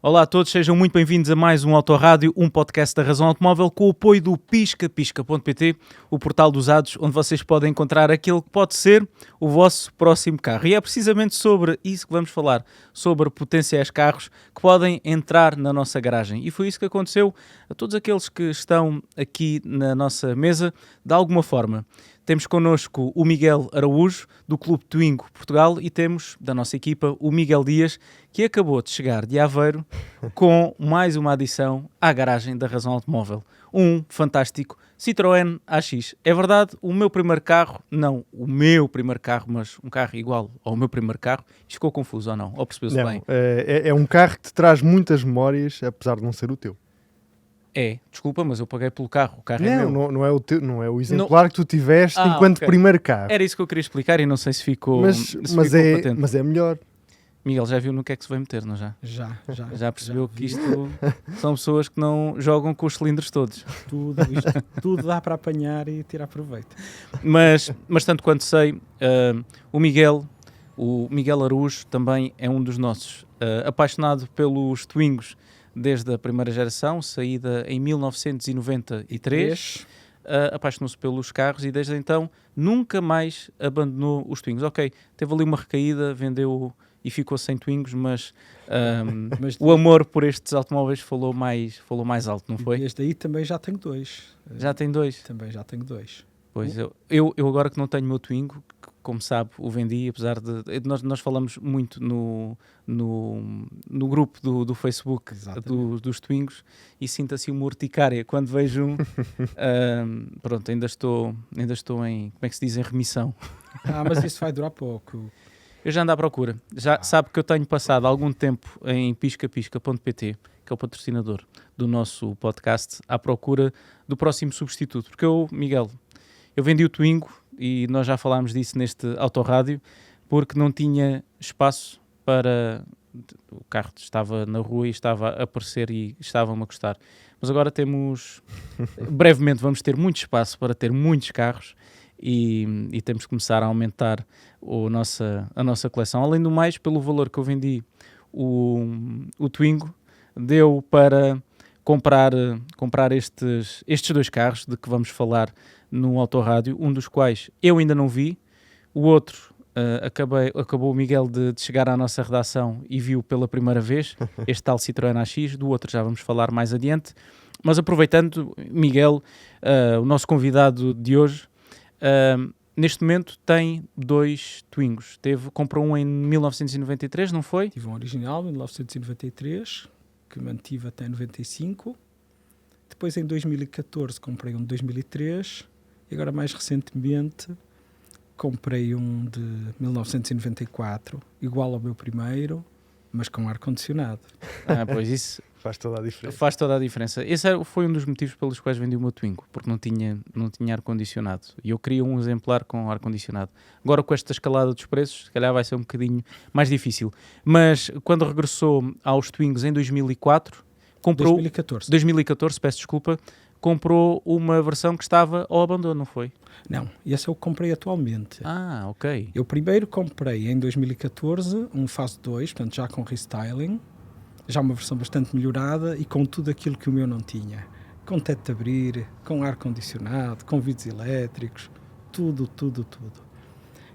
Olá a todos, sejam muito bem-vindos a mais um Autorádio, um podcast da Razão Automóvel com o apoio do pisca.pt, o portal de usados onde vocês podem encontrar aquele que pode ser o vosso próximo carro. E é precisamente sobre isso que vamos falar, sobre potenciais carros que podem entrar na nossa garagem. E foi isso que aconteceu a todos aqueles que estão aqui na nossa mesa, de alguma forma. Temos connosco o Miguel Araújo, do Clube Twingo Portugal, e temos da nossa equipa o Miguel Dias, que acabou de chegar de Aveiro com mais uma adição à garagem da Razão Automóvel. Um fantástico Citroën AX. É verdade, o meu primeiro carro, não o meu primeiro carro, mas um carro igual ao meu primeiro carro. Isto ficou confuso ou não? Ou percebeu-se bem? É um carro que te traz muitas memórias, apesar de não ser o teu. Desculpa, mas eu paguei pelo carro. O carro é meu. Não é o teu, não é o exemplar que tu tiveste enquanto ok. primeiro carro. Era isso que eu queria explicar e não sei se ficou patente. Mas é melhor. Miguel, já viu no que é que se vai meter, não já? Já Percebeu que isto são pessoas que não jogam com os cilindros todos. Tudo dá para apanhar e tirar proveito. Mas tanto quanto sei, o Miguel Araújo também é um dos nossos. Apaixonado pelos Twingos desde a primeira geração, saída em 1993. Apaixonou-se pelos carros e desde então nunca mais abandonou os Twingos. Ok, teve ali uma recaída, vendeu e ficou sem Twingos, mas o amor por estes automóveis falou mais alto, não foi? Desde aí também já tenho dois. Já tem dois? Também já tenho dois. Pois, eu agora que não tenho o meu Twingo, como sabe, o vendi, apesar de... Nós falamos muito no grupo do Facebook dos Twingos e sinto assim uma urticária quando vejo um... pronto, ainda estou em... Como é que se diz? Em remissão. Mas isso vai durar pouco. Eu já ando à procura. Já sabe que eu tenho passado algum tempo em pisca.pt, que é o patrocinador do nosso podcast, à procura do próximo substituto. Porque Miguel, eu vendi o Twingo e nós já falámos disso neste Autorádio, porque não tinha espaço para... O carro estava na rua e estava a aparecer e estava-me a custar. Mas agora brevemente vamos ter muito espaço para ter muitos carros e temos que começar a aumentar a nossa coleção. Além do mais, pelo valor que eu vendi o Twingo, deu para comprar estes dois carros de que vamos falar no Autorádio, um dos quais eu ainda não vi, o outro acabou o Miguel de chegar à nossa redação e viu pela primeira vez este tal Citroën AX, do outro já vamos falar mais adiante. Mas aproveitando, Miguel, o nosso convidado de hoje, neste momento tem dois Twingos. Comprou um em 1993, não foi? Tive um original em 1993, que mantive até 95. Depois, em 2014, comprei um de 2003. E agora, mais recentemente, comprei um de 1994, igual ao meu primeiro, mas com ar-condicionado. Pois isso... Faz toda a diferença. Faz toda a diferença. Esse foi um dos motivos pelos quais vendi o meu Twingo, porque não tinha ar-condicionado. E eu queria um exemplar com ar-condicionado. Agora, com esta escalada dos preços, se calhar vai ser um bocadinho mais difícil. Mas quando regressou aos Twingos em 2004, comprou... 2014, peço desculpa. Comprou uma versão que estava ao abandono, não foi? Não, esse eu comprei atualmente. Ok. Eu primeiro comprei em 2014 um Fase 2, portanto já com restyling, já uma versão bastante melhorada e com tudo aquilo que o meu não tinha. Com teto de abrir, com ar-condicionado, com vidros elétricos, tudo.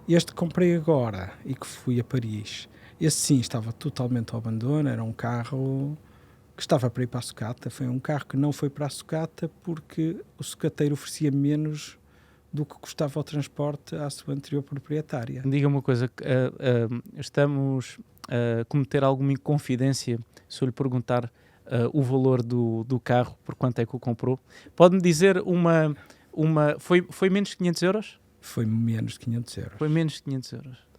Este comprei agora e que fui a Paris. Esse sim estava totalmente ao abandono, era um carro que estava para ir para a sucata. Foi um carro que não foi para a sucata porque o sucateiro oferecia menos do que custava o transporte à sua anterior proprietária. Diga-me uma coisa, estamos a cometer alguma inconfidência se eu lhe perguntar o valor do carro, por quanto é que o comprou? Pode-me dizer foi menos de 500 euros? Foi menos de 500 euros. Foi menos de 500 euros.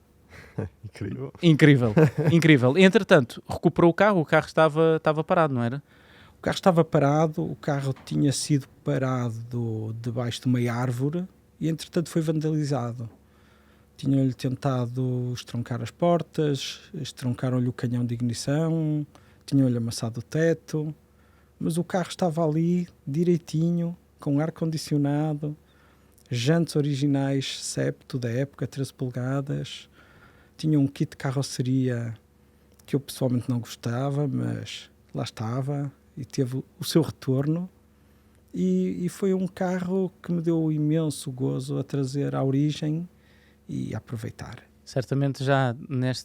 Incrível. Incrível. Entretanto, recuperou o carro estava parado, não era? O carro estava parado, o carro tinha sido parado debaixo de uma árvore e entretanto foi vandalizado. Tinham-lhe tentado estroncar as portas, estroncaram-lhe o canhão de ignição, tinham-lhe amassado o teto, mas o carro estava ali direitinho, com ar-condicionado, jantes originais Septo da época, 13 polegadas, tinha um kit de carroceria que eu pessoalmente não gostava, mas lá estava e teve o seu retorno. E foi um carro que me deu imenso gozo a trazer à origem e a aproveitar. Certamente já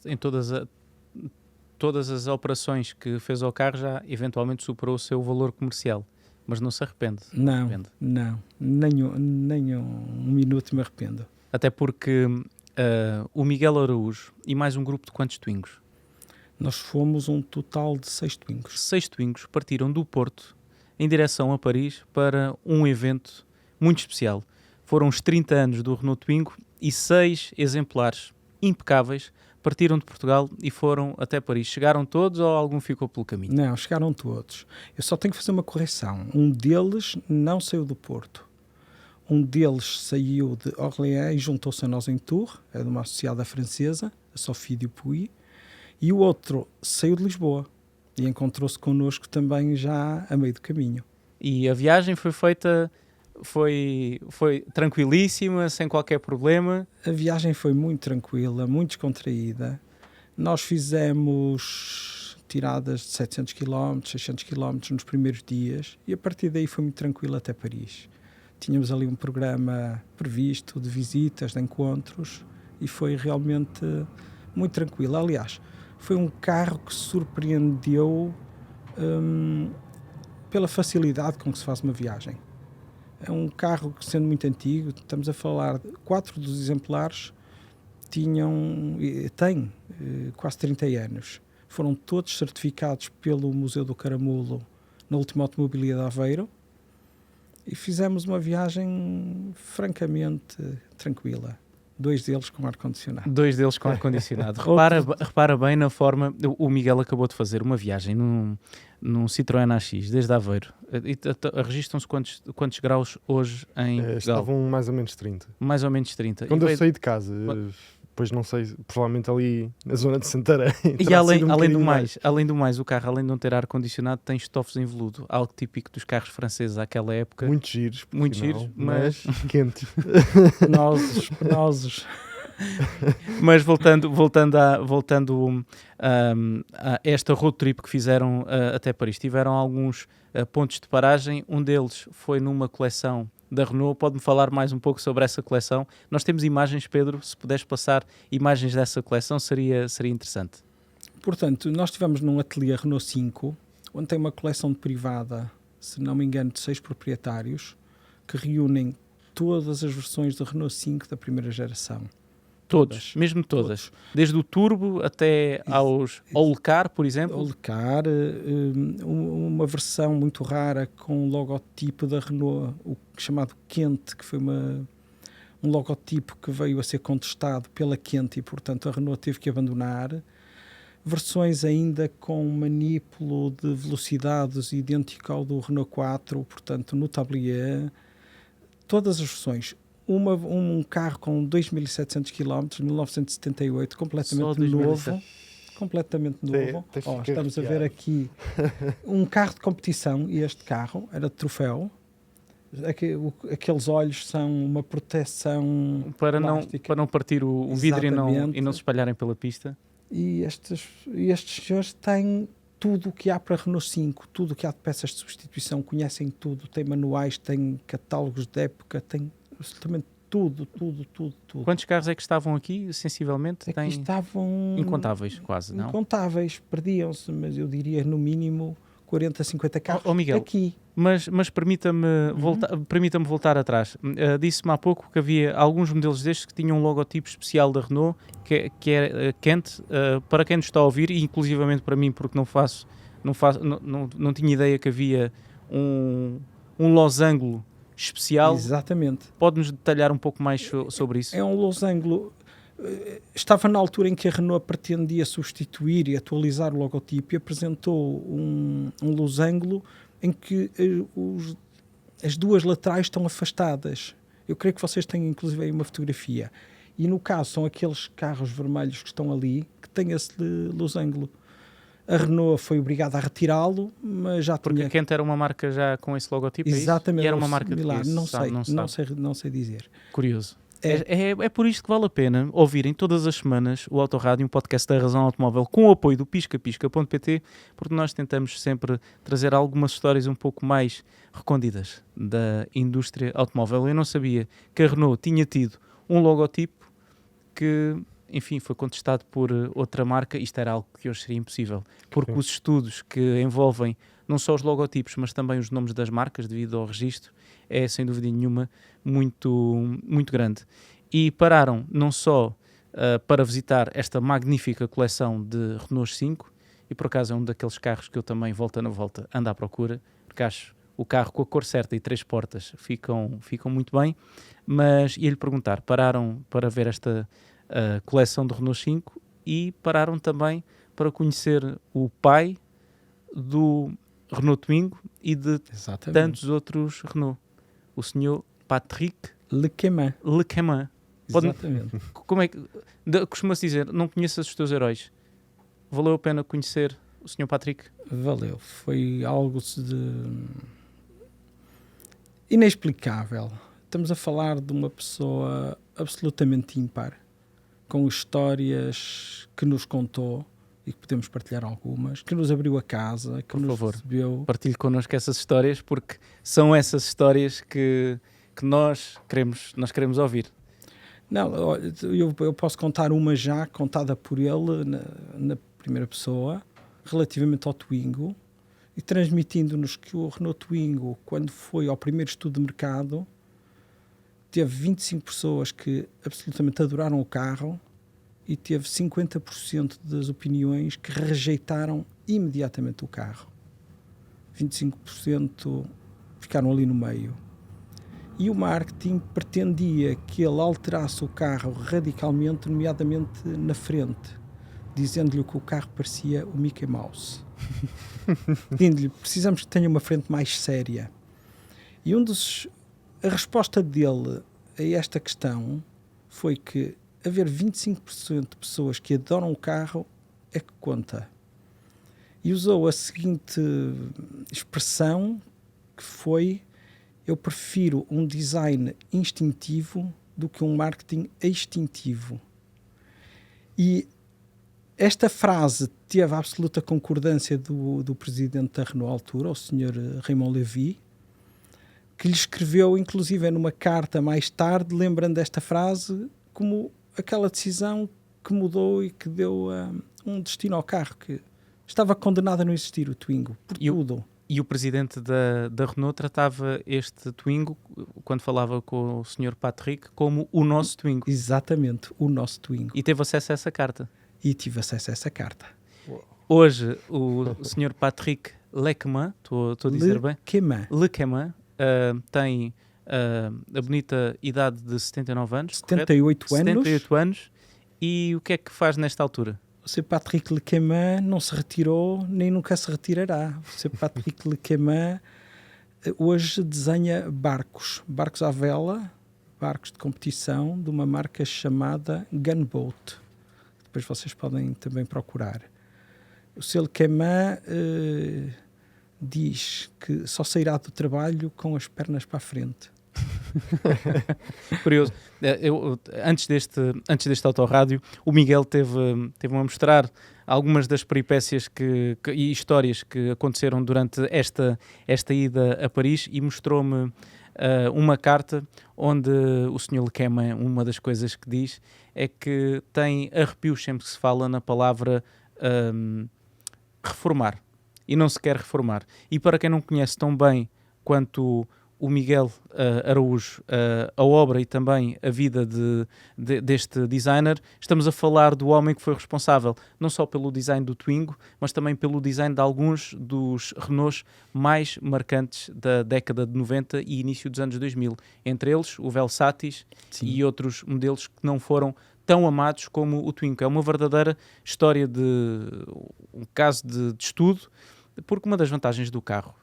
em todas as operações que fez ao carro já eventualmente superou o seu valor comercial, mas não se arrepende. Não, nem um minuto me arrependo. Até porque o Miguel Araújo e mais um grupo de quantos Twingos? Nós fomos um total de 6 Twingos. 6 Twingos partiram do Porto em direção a Paris para um evento muito especial. Foram os 30 anos do Renault Twingo e 6 exemplares impecáveis partiram de Portugal e foram até Paris. Chegaram todos ou algum ficou pelo caminho? Não, chegaram todos. Eu só tenho que fazer uma correção. Um deles não saiu do Porto. Um deles saiu de Orléans e juntou-se a nós em Tours, é de uma associada francesa, a Sophie Dupuy, e o outro saiu de Lisboa e encontrou-se connosco também já a meio do caminho. E a viagem foi feita, foi tranquilíssima, sem qualquer problema? A viagem foi muito tranquila, muito descontraída. Nós fizemos tiradas de 700 km, 600 km nos primeiros dias e a partir daí foi muito tranquilo até Paris. Tínhamos ali um programa previsto de visitas, de encontros e foi realmente muito tranquilo. Aliás, foi um carro que surpreendeu pela facilidade com que se faz uma viagem. É um carro que, sendo muito antigo, estamos a falar de 4 dos exemplares têm quase 30 anos. Foram todos certificados pelo Museu do Caramulo na última automobilia de Aveiro e fizemos uma viagem francamente tranquila. 2 deles com ar-condicionado. 2 deles com ar-condicionado. repara bem na forma... O Miguel acabou de fazer uma viagem num Citroën AX, desde Aveiro. Registram-se quantos graus hoje em Portugal? Estavam mais ou menos 30. Mais ou menos 30. Quando eu saí de casa, depois não sei, provavelmente ali na zona de Santarém. E além do mais, o carro, além de não ter ar-condicionado, tem estofos em veludo, algo típico dos carros franceses àquela época. Muitos giros, mas quentes. Penosos. Mas voltando a esta road trip que fizeram até Paris, tiveram alguns pontos de paragem. Um deles foi numa coleção da Renault. Pode-me falar mais um pouco sobre essa coleção? Nós temos imagens, Pedro, se puderes passar imagens dessa coleção seria interessante. Portanto, nós estivemos num ateliê Renault 5, onde tem uma coleção privada, se não me engano, de 6 proprietários, que reúnem todas as versões da Renault 5 da primeira geração. Todas, mesmo todas. Desde o Turbo até ao Lecar, por exemplo. O Lecar, uma versão muito rara com um logotipo da Renault, o chamado Quente, que foi um logotipo que veio a ser contestado pela Quente e, portanto, a Renault teve que abandonar. Versões ainda com manipulo de velocidades idêntico ao do Renault 4, portanto, no tablier. Todas as versões. Um carro com 2.700 km, 1978, completamente novo. Completamente novo. Estamos a ver aqui um carro de competição, e este carro era de troféu. Aqueles olhos são uma proteção para não partir o vidro e não se espalharem pela pista. E estes senhores têm tudo o que há para a Renault 5, tudo o que há de peças de substituição, conhecem tudo, têm manuais, têm catálogos de época, têm absolutamente tudo. Quantos carros é que estavam aqui, sensivelmente? Aqui estavam... Incontáveis, quase, não? Incontáveis, perdiam-se, mas eu diria no mínimo 40, 50 carros Miguel, aqui. Mas permita-me voltar atrás. Disse-me há pouco que havia alguns modelos destes que tinham um logotipo especial da Renault, que é Kent. Para quem nos está a ouvir, e inclusivamente para mim, porque não tinha ideia que havia um losango especial. Exatamente. Pode-nos detalhar um pouco mais sobre isso? É um losango. Estava na altura em que a Renault pretendia substituir e atualizar o logotipo e apresentou um losango em que as duas laterais estão afastadas. Eu creio que vocês têm inclusive aí uma fotografia. E no caso são aqueles carros vermelhos que estão ali que têm esse losango. A Renault foi obrigada a retirá-lo, mas já porque tinha... a Kent era uma marca já com esse logotipo. Exatamente. E era uma marca de não sei dizer. Curioso. É por isto que vale a pena ouvirem todas as semanas o Autorádio, um podcast da Razão Automóvel, com o apoio do piscapisca.pt, porque nós tentamos sempre trazer algumas histórias um pouco mais recônditas da indústria automóvel. Eu não sabia que a Renault tinha tido um logotipo que, enfim, foi contestado por outra marca. Isto era algo que hoje seria impossível, porque os estudos que envolvem não só os logotipos, mas também os nomes das marcas, devido ao registro, é, sem dúvida nenhuma, muito, muito grande. E pararam não só para visitar esta magnífica coleção de Renault 5, e por acaso é um daqueles carros que eu também, volta na volta, ando à procura, porque acho o carro com a cor certa e 3 portas ficam muito bem, mas ia-lhe perguntar, pararam para ver esta coleção de Renault 5 e pararam também para conhecer o pai do Renault Twingo e de tantos outros Renault. O senhor Patrick Lequemin. Exatamente. Como é que costuma-se dizer, não conheças os teus heróis? Valeu a pena conhecer o senhor Patrick? Valeu. Foi algo inexplicável. Estamos a falar de uma pessoa absolutamente ímpar, com histórias que nos contou e que podemos partilhar algumas, que nos abriu a casa, que nos recebeu. Partilhe connosco essas histórias, porque são essas histórias que nós queremos ouvir. Não, eu posso contar uma já contada por ele na primeira pessoa, relativamente ao Twingo, e transmitindo-nos que o Renault Twingo, quando foi ao primeiro estudo de mercado, teve 25 pessoas que absolutamente adoraram o carro, e teve 50% das opiniões que rejeitaram imediatamente o carro. 25% ficaram ali no meio. E o marketing pretendia que ele alterasse o carro radicalmente, nomeadamente na frente, dizendo-lhe que o carro parecia o Mickey Mouse. Dizendo-lhe, precisamos que tenha uma frente mais séria. E a resposta dele a esta questão foi que haver 25% de pessoas que adoram o carro é que conta. E usou a seguinte expressão, que foi: eu prefiro um design instintivo do que um marketing extintivo. E esta frase teve a absoluta concordância do presidente da Renault à altura, o Sr. Raymond Lévy, que lhe escreveu, inclusive, numa carta mais tarde, lembrando desta frase como aquela decisão que mudou e que deu um destino ao carro, que estava condenado a não existir, o Twingo, por tudo. E o presidente da Renault tratava este Twingo, quando falava com o Sr. Patrick, como o nosso Twingo. Exatamente, o nosso Twingo. E teve acesso a essa carta. E tive acesso a essa carta. Hoje, o Sr. Patrick Lequemin, estou a dizer bem? Lequemin, tem a bonita idade de 79 anos. 78 anos. 78 anos. E o que é que faz nesta altura? O Sr. Patrick Lequemin não se retirou, nem nunca se retirará. O Sr. Patrick Lequemin hoje desenha barcos à vela, barcos de competição, de uma marca chamada Gunboat. Depois vocês podem também procurar. O Sr. Lequemin diz que só sairá do trabalho com as pernas para a frente. Curioso. Antes deste autorrádio, o Miguel teve-me a mostrar algumas das peripécias e histórias que aconteceram durante esta ida a Paris, e mostrou-me uma carta onde o Sr. Lequemin, uma das coisas que diz é que tem arrepios sempre que se fala na palavra reformar, e não se quer reformar. E para quem não conhece tão bem quanto o Miguel Araújo, a obra e também a vida deste designer, estamos a falar do homem que foi responsável não só pelo design do Twingo, mas também pelo design de alguns dos Renaults mais marcantes da década de 90 e início dos anos 2000. Entre eles, o Velsatis. Sim. E outros modelos que não foram tão amados como o Twingo. É uma verdadeira história um caso de estudo, porque uma das vantagens do carro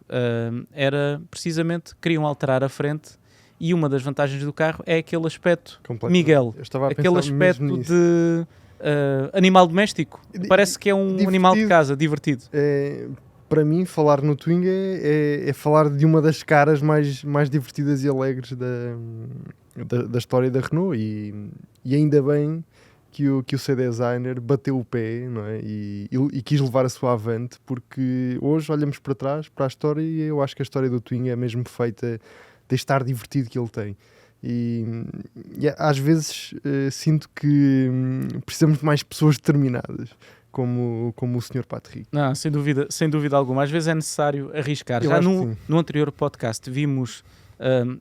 era precisamente, queriam alterar a frente, e uma das vantagens do carro é aquele aspecto, Miguel, aquele aspecto de animal doméstico. Parece que é um animal de casa, divertido. para mim, falar no Twingo é falar de uma das caras mais divertidas e alegres da história da Renault, e ainda bem que o C-Designer bateu o pé, não é? E quis levar a sua avante, porque hoje olhamos para trás, para a história, e eu acho que a história do Twingo é mesmo feita de estar divertido que ele tem. E às vezes sinto que precisamos de mais pessoas determinadas, como o Sr. Patrick. Não, sem dúvida alguma. Às vezes é necessário arriscar. Já no anterior podcast vimos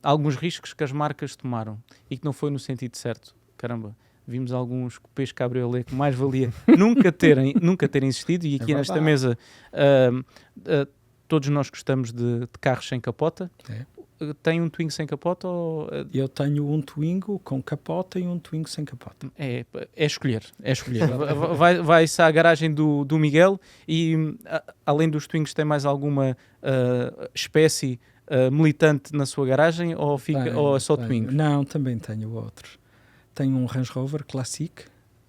alguns riscos que as marcas tomaram e que não foi no sentido certo. Caramba, vimos alguns cupês cabriolé que mais valia nunca terem existido, e aqui nesta mesa todos nós gostamos de carros sem capota. Tem um Twingo sem capota? Eu tenho um Twingo com capota e um Twingo sem capota. É escolher. Vai-se à garagem do Miguel e, além dos Twingos, tem mais alguma espécie militante na sua garagem, ou é só Twingo? Não, também tenho outros. Tenho um Range Rover Classic,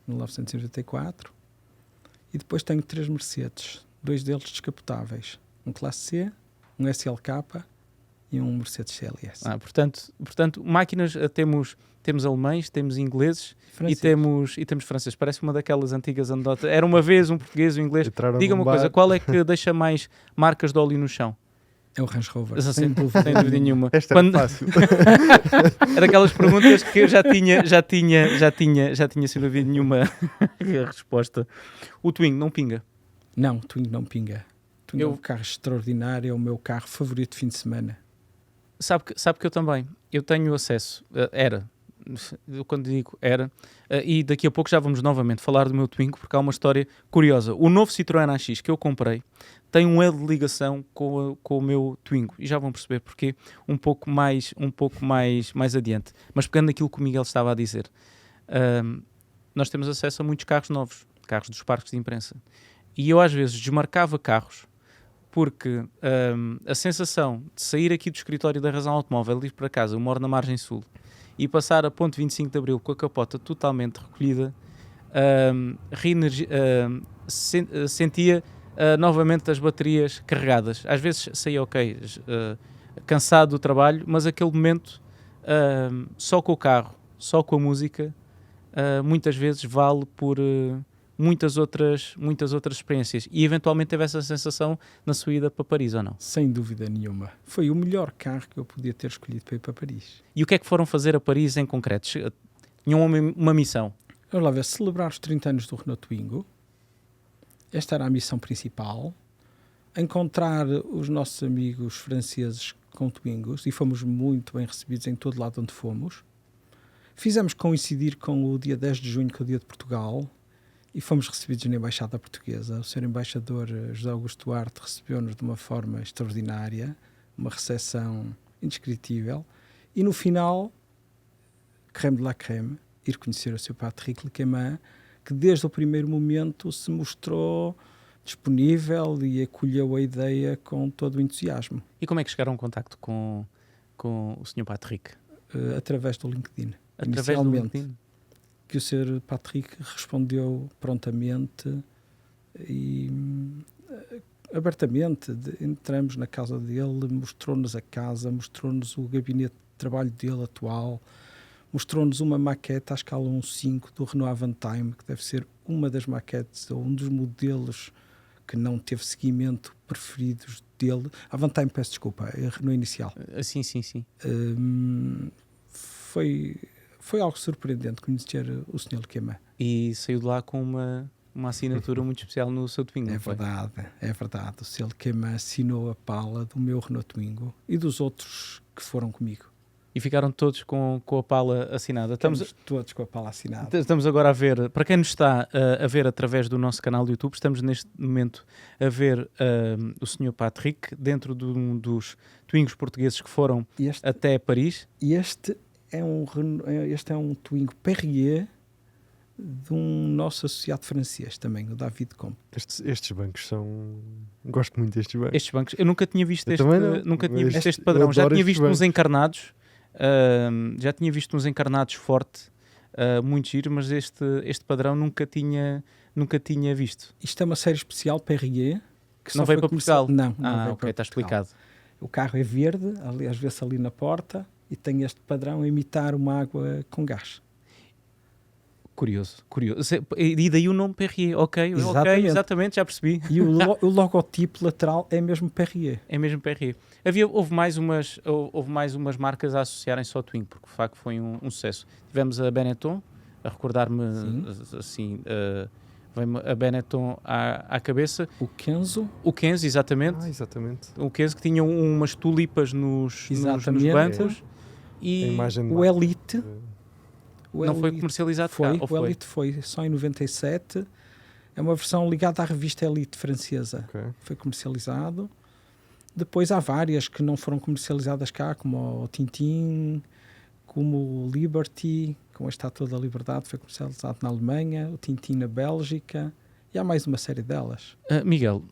1984, e depois tenho 3 Mercedes, 2 deles descapotáveis. Um Classe C, um SLK e um Mercedes CLS. Portanto, máquinas temos alemães, temos ingleses e temos franceses. Parece uma daquelas antigas anedotas. Era uma vez um português e um inglês. Diga uma coisa, qual é que deixa mais marcas de óleo no chão? É o Range Rover, sem dúvida nenhuma. Esta é fácil. Era aquelas perguntas que eu já tinha sem dúvida nenhuma a resposta. O Twingo não pinga? Não, o Twingo não pinga. O Twingo é um carro extraordinário, é o meu carro favorito de fim de semana. Sabe que eu também. Eu tenho acesso. Quando digo era, e daqui a pouco já vamos novamente falar do meu Twingo, porque há uma história curiosa. O novo Citroën AX que eu comprei tem um elo de ligação com o meu Twingo, e já vão perceber porquê um pouco mais adiante. Mas pegando naquilo que o Miguel estava a dizer, nós temos acesso a muitos carros novos, carros dos parques de imprensa, e eu às vezes desmarcava carros porque a sensação de sair aqui do escritório da Razão Automóvel e ir para casa, eu moro na margem sul, e passar a ponte 25 de Abril com a capota totalmente recolhida, sentia novamente as baterias carregadas. Às vezes saía cansado do trabalho, mas aquele momento só com o carro, só com a música, muitas vezes vale por muitas outras experiências. E eventualmente teve essa sensação na sua ida para Paris, ou não? Sem dúvida nenhuma. Foi o melhor carro que eu podia ter escolhido para ir para Paris. E o que é que foram fazer a Paris em concreto? Tinham uma missão? Vamos lá ver, celebrar os 30 anos do Renault Twingo. Esta era a missão principal. Encontrar os nossos amigos franceses com Twingos, e fomos muito bem recebidos em todo lado onde fomos. Fizemos coincidir com o dia 10 de junho, que é o dia de Portugal, e fomos recebidos na Embaixada Portuguesa. O Sr. Embaixador José Augusto Duarte recebeu-nos de uma forma extraordinária, uma recepção indescritível, e no final, crème de la crème, ir conhecer o Sr. Patrick Lequemin, que desde o primeiro momento se mostrou disponível e acolheu a ideia com todo o entusiasmo. E como é que chegaram em contacto com o Sr. Patrick? Através do LinkedIn. Através do LinkedIn? Que o Sr. Patrick respondeu prontamente e abertamente. Entramos na casa dele, mostrou-nos a casa, mostrou-nos o gabinete de trabalho dele atual, mostrou-nos uma maquete à escala 1.5 do Renault Avantime, que deve ser uma das maquetes ou um dos modelos que não teve seguimento preferidos dele. Avantime, peço desculpa, é a Renault inicial. Sim. Foi algo surpreendente conhecer o Sr. Lequemin. E saiu de lá com uma assinatura muito especial no seu Twingo. É verdade. O Sr. Lequemin assinou a pala do meu Renault Twingo e dos outros que foram comigo. E ficaram todos com a pala assinada. Estamos todos com a pala assinada. Estamos agora a ver, para quem nos está a ver através do nosso canal do YouTube, estamos neste momento a ver o Sr. Patrick dentro de um dos Twingos portugueses que foram até Paris. E este é um Twingo Perrier de um nosso associado francês também, o David Comte. Estes bancos são... Gosto muito destes bancos. Estes bancos, eu nunca tinha visto este padrão. Já tinha visto uns encarnados. Forte, muito giro, mas este padrão nunca tinha visto. Isto é uma série especial Perrier, que só Não veio foi para Portugal? Não, não Ah, veio ok, para está Portugal. explicado. O carro é verde, aliás, vê-se ali na porta, e tem este padrão a imitar uma água com gás. Curioso. E daí o nome Perrier, ok, exatamente, já percebi. E o logotipo lateral é mesmo Perrier. É mesmo Perrier. Houve mais umas marcas a associarem-se ao Twingo, porque de facto foi um sucesso. Tivemos a Benetton, a recordar-me assim, vem-me a Benetton à cabeça. O Kenzo. O Kenzo, exatamente. Exatamente. O Kenzo que tinha umas tulipas nos bancos. E A imagem de o marca. Elite. não foi comercializado foi, cá, o Elite foi só em 97. É uma versão ligada à revista Elite francesa. Ok. Foi comercializado. Depois há várias que não foram comercializadas cá, como o Tintin, como o Liberty, com a Estátua da Liberdade, foi comercializado na Alemanha, o Tintin na Bélgica, e há mais uma série delas. Miguel,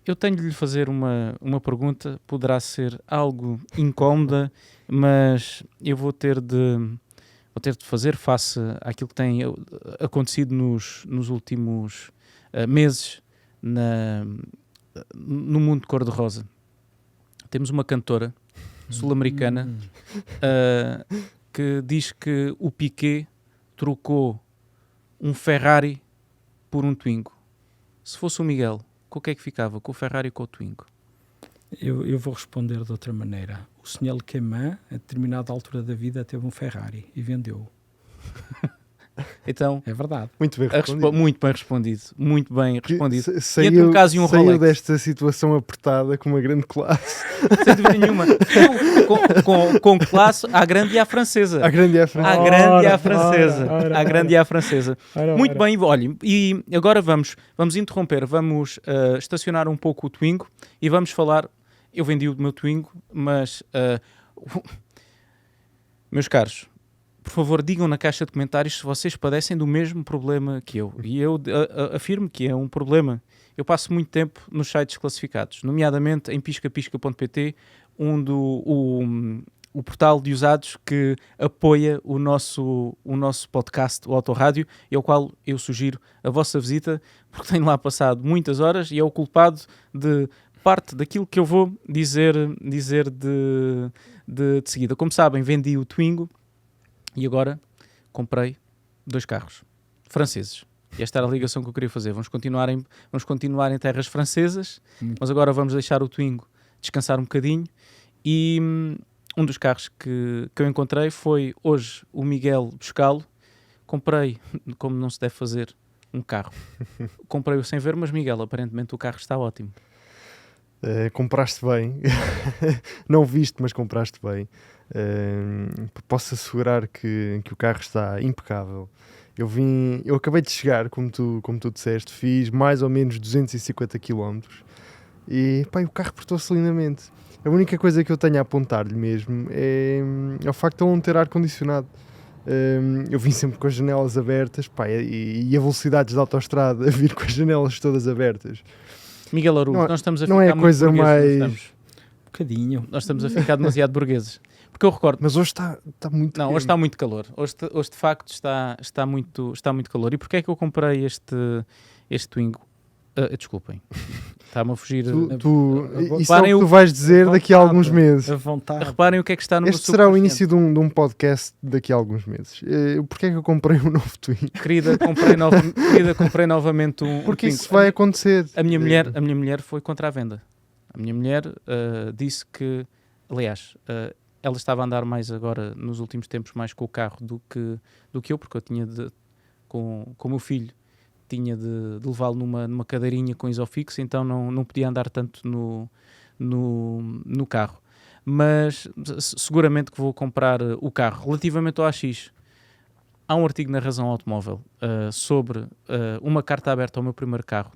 eu tenho de lhe fazer uma pergunta, poderá ser algo incómoda, mas eu vou ter de fazer face àquilo que tem acontecido nos últimos meses no mundo de cor-de-rosa. Temos uma cantora sul-americana que diz que o Piqué trocou um Ferrari por um Twingo. Se fosse o Miguel, com o que é que ficava? Com o Ferrari ou com o Twingo? Eu vou responder de outra maneira. O Sr. Lequemin, a determinada altura da vida, teve um Ferrari e vendeu-o. Então, é verdade. Muito bem respondido. Muito bem respondido. Muito bem respondido. Saiu, entre um caso e um Rolex. desta situação apertada com uma grande classe. Sem dúvida nenhuma. Com classe à grande e à francesa. À grande e à francesa. À grande e à francesa. À grande e à francesa. Muito bem, olhem, e agora vamos interromper, vamos estacionar um pouco o Twingo e vamos falar. Eu vendi o meu Twingo, mas meus caros, por favor, digam na caixa de comentários se vocês padecem do mesmo problema que eu. E eu afirmo que é um problema. Eu passo muito tempo nos sites classificados, nomeadamente em piscapisca.pt, o portal de usados que apoia o nosso podcast, o Autorádio, e ao qual eu sugiro a vossa visita, porque tenho lá passado muitas horas e é o culpado de parte daquilo que eu vou dizer de seguida. Como sabem, vendi o Twingo e agora comprei 2 carros franceses. E esta era a ligação que eu queria fazer. Vamos continuar em terras francesas, mas agora vamos deixar o Twingo descansar um bocadinho. E um dos carros que eu encontrei foi hoje o Miguel buscá-lo. Comprei, como não se deve fazer, um carro. Comprei-o sem ver, mas Miguel, aparentemente o carro está ótimo. Compraste bem. Não viste, mas compraste bem. Posso assegurar que o carro está impecável. Eu acabei de chegar, como tu disseste, fiz mais ou menos 250 km e o carro portou-se lindamente. A única coisa que eu tenho a apontar-lhe mesmo é o facto de ele não ter ar-condicionado. Eu vim sempre com as janelas abertas e a velocidades da autoestrada a vir com as janelas todas abertas. Miguel Arujo, nós estamos a não ficar é a coisa muito burgueses, mais... Um bocadinho. Nós estamos a ficar demasiado burgueses. Porque eu recordo... Mas hoje está muito... Não, hoje está muito calor. Hoje de facto está muito calor. E porquê é que eu comprei este Twingo? Desculpem. Está-me a fugir... Isso é o que tu vais dizer daqui a alguns meses. A vontade. Reparem o que é que está no meu Este será o início de um podcast daqui a alguns meses. Porquê é que eu comprei um novo Twingo? Querida, comprei novamente um Porque Twingo. isso vai acontecer. A minha mulher foi contra a venda. A minha mulher disse que... Aliás... ela estava a andar mais agora, nos últimos tempos, mais com o carro do que eu, porque eu tinha com o meu filho, tinha de levá-lo numa cadeirinha com isofix, então não podia andar tanto no carro. Mas seguramente que vou comprar o carro. Relativamente ao AX, há um artigo na Razão Automóvel sobre uma carta aberta ao meu primeiro carro.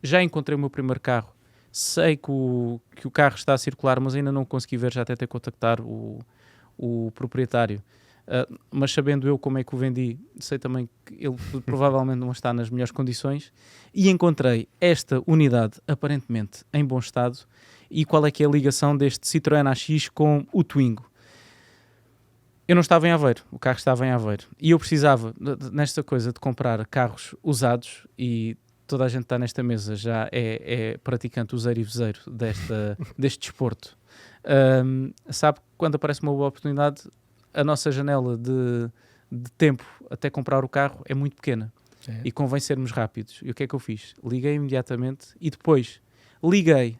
Já encontrei o meu primeiro carro. Sei que o carro está a circular, mas ainda não consegui ver, já até ter contactar o proprietário. Mas sabendo eu como é que o vendi, sei também que ele provavelmente não está nas melhores condições. E encontrei esta unidade aparentemente em bom estado. E qual é que é a ligação deste Citroën AX com o Twingo? Eu não estava em Aveiro, o carro estava em Aveiro. E eu precisava, nesta coisa de comprar carros usados e toda a gente está nesta mesa já é praticante useiro e vezeiro deste desporto. Sabe que quando aparece uma boa oportunidade, a nossa janela de tempo até comprar o carro é muito pequena. E convém sermos rápidos. E o que é que eu fiz? Liguei imediatamente e depois liguei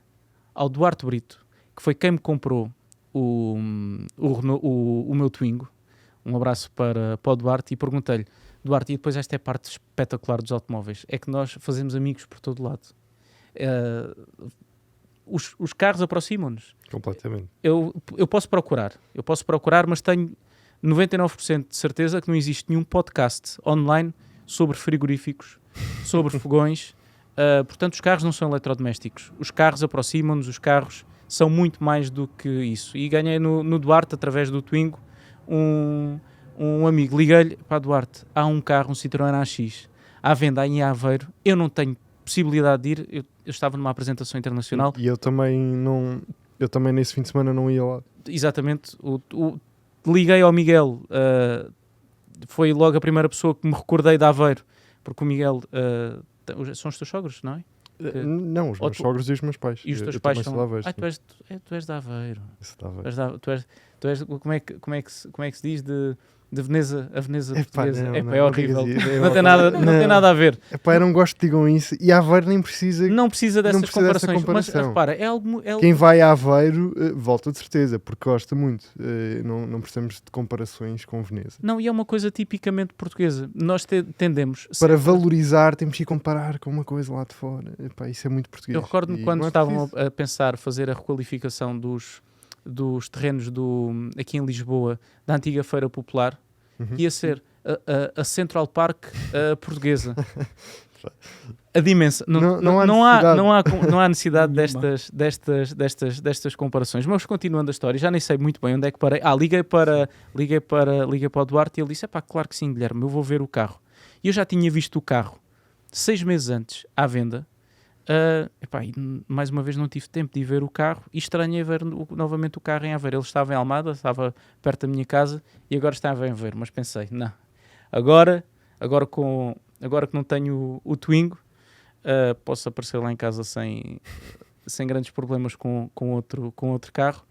ao Duarte Brito, que foi quem me comprou o meu Twingo. Um abraço para o Duarte, e perguntei-lhe: Duarte, e depois esta é a parte espetacular dos automóveis, é que nós fazemos amigos por todo lado. Os carros aproximam-nos. Completamente. Eu posso procurar, mas tenho 99% de certeza que não existe nenhum podcast online sobre frigoríficos, sobre fogões. Portanto, os carros não são eletrodomésticos. Os carros aproximam-nos, os carros são muito mais do que isso. E ganhei no Duarte, através do Twingo, um amigo. Liguei-lhe: pá, Duarte, há um carro, um Citroën AX, à venda aí em Aveiro. Eu não tenho possibilidade de ir. Eu estava numa apresentação internacional. E eu também nesse fim de semana não ia lá. Exatamente. Liguei ao Miguel. Foi logo a primeira pessoa que me recordei de Aveiro, porque o Miguel são os teus sogros, não é? Não, os meus sogros e os meus pais. E os teus eu pais sou são... de Aveiro, tu és de Aveiro. Tu és Como é que se diz de Veneza, a Veneza Epá, portuguesa? não, É horrível. não Tem nada a ver. Epá, eu não gosto que digam isso. E Aveiro nem precisa... Não precisa dessas precisa dessa comparações. comparação. Mas repara, é algo... Quem vai a Aveiro volta de certeza, porque gosta muito. Não precisamos de comparações com Veneza. Não, e é uma coisa tipicamente portuguesa. Nós tendemos... Para valorizar, temos que ir comparar com uma coisa lá de fora. Epá, isso é muito português. Eu recordo-me E quando não é estavam preciso. a pensar fazer a requalificação dos terrenos aqui em Lisboa, da antiga Feira Popular, ia ser a Central Park portuguesa. A dimensão. Não há necessidade destas comparações. Mas continuando a história, já nem sei muito bem onde é que parei. Liguei para o Duarte e ele disse: claro que sim, Guilherme, eu vou ver o carro. E eu já tinha visto o carro 6 meses antes, à venda. E mais uma vez não tive tempo de ir ver o carro e estranhei ver novamente o carro em Aveiro. Ele estava em Almada, estava perto da minha casa, e agora estava em Aveiro. Mas pensei, não, agora que não tenho o Twingo, posso aparecer lá em casa sem grandes problemas com outro carro.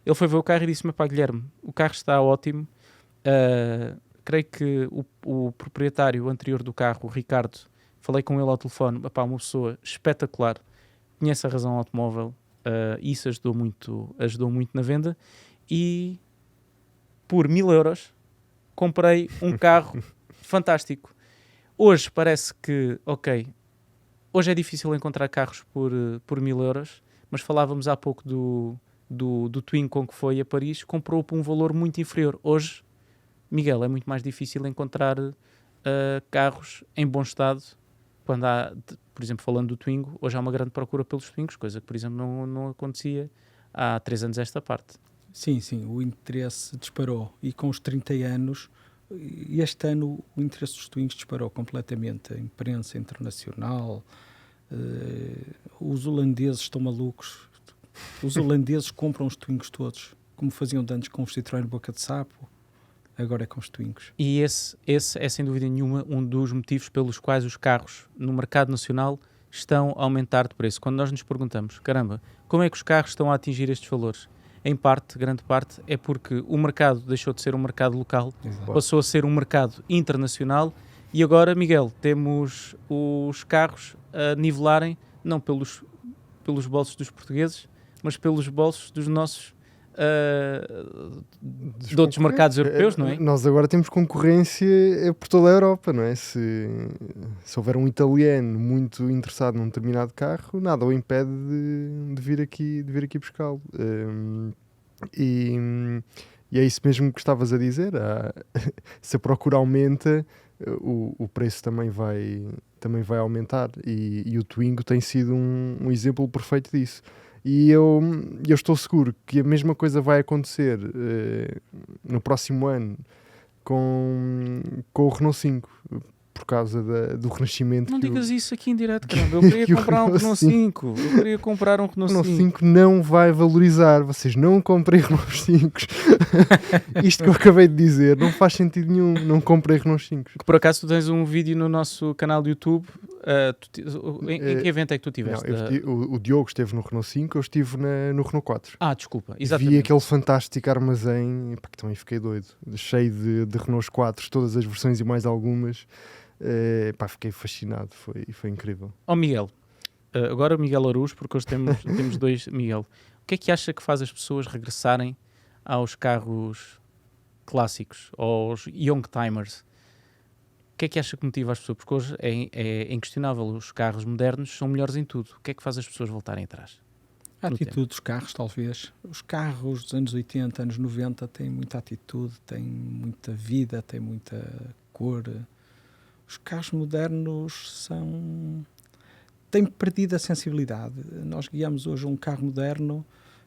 Ele foi ver o carro e disse-me: pá, Guilherme, o carro está ótimo. Creio que o proprietário anterior do carro, o Ricardo, falei com ele ao telefone, uma pessoa espetacular, conhece a razão automóvel, e isso ajudou muito na venda, e por 1000 euros comprei um carro fantástico. Hoje parece que, hoje é difícil encontrar carros por 1000 euros, mas falávamos há pouco do Twingo com que foi a Paris, comprou por um valor muito inferior. Hoje, Miguel, é muito mais difícil encontrar carros em bom estado. Quando há, por exemplo, falando do Twingo, hoje há uma grande procura pelos Twingos, coisa que, por exemplo, não acontecia há 3 anos esta parte. Sim, o interesse disparou. E com os 30 anos, este ano o interesse dos Twingos disparou completamente. A imprensa internacional, os holandeses estão malucos. Os holandeses compram os Twingos todos, como faziam antes com os Citroën Boca de Sapo. Agora é com os Twingos. E esse é, sem dúvida nenhuma, um dos motivos pelos quais os carros no mercado nacional estão a aumentar de preço. Quando nós nos perguntamos, caramba, como é que os carros estão a atingir estes valores? Em parte, grande parte, é porque o mercado deixou de ser um mercado local, passou a ser um mercado internacional, e agora, Miguel, temos os carros a nivelarem, não pelos bolsos dos portugueses, mas pelos bolsos dos nossos de outros mercados europeus, não é? Nós agora temos concorrência por toda a Europa, não é? Se houver um italiano muito interessado num determinado carro, nada o impede de vir aqui buscá-lo. E é isso mesmo que estavas a dizer. Se a procura aumenta, o preço também vai aumentar, e o Twingo tem sido um exemplo perfeito disso. E eu estou seguro que a mesma coisa vai acontecer no próximo ano com o Renault 5, por causa do renascimento. Não digas isso aqui em direto, caramba. Eu queria comprar um Renault 5. Eu queria comprar um Renault 5. O Renault 5 não vai valorizar. Vocês não comprem Renault 5. Isto que eu acabei de dizer não faz sentido nenhum. Não comprem Renault 5. Que por acaso tu tens um vídeo no nosso canal do YouTube em que evento é que tu estiveste? O Diogo esteve no Renault 5, eu estive no Renault 4. Desculpa, exatamente. Vi aquele fantástico armazém, pá, que também fiquei doido, cheio de Renault 4, todas as versões e mais algumas. Pá, fiquei fascinado, foi incrível. Miguel, agora Miguel Aruz, porque hoje temos dois Miguel. O que é que acha que faz as pessoas regressarem aos carros clássicos, aos young timers? O que é que acha que motiva as pessoas? Porque hoje é inquestionável, os carros modernos são melhores em tudo. O que é que faz as pessoas voltarem atrás? A atitude dos carros, talvez. Os carros dos anos 80, anos 90 têm muita atitude, têm muita vida, têm muita cor. Os carros modernos têm perdido a sensibilidade. Nós guiamos hoje um carro moderno,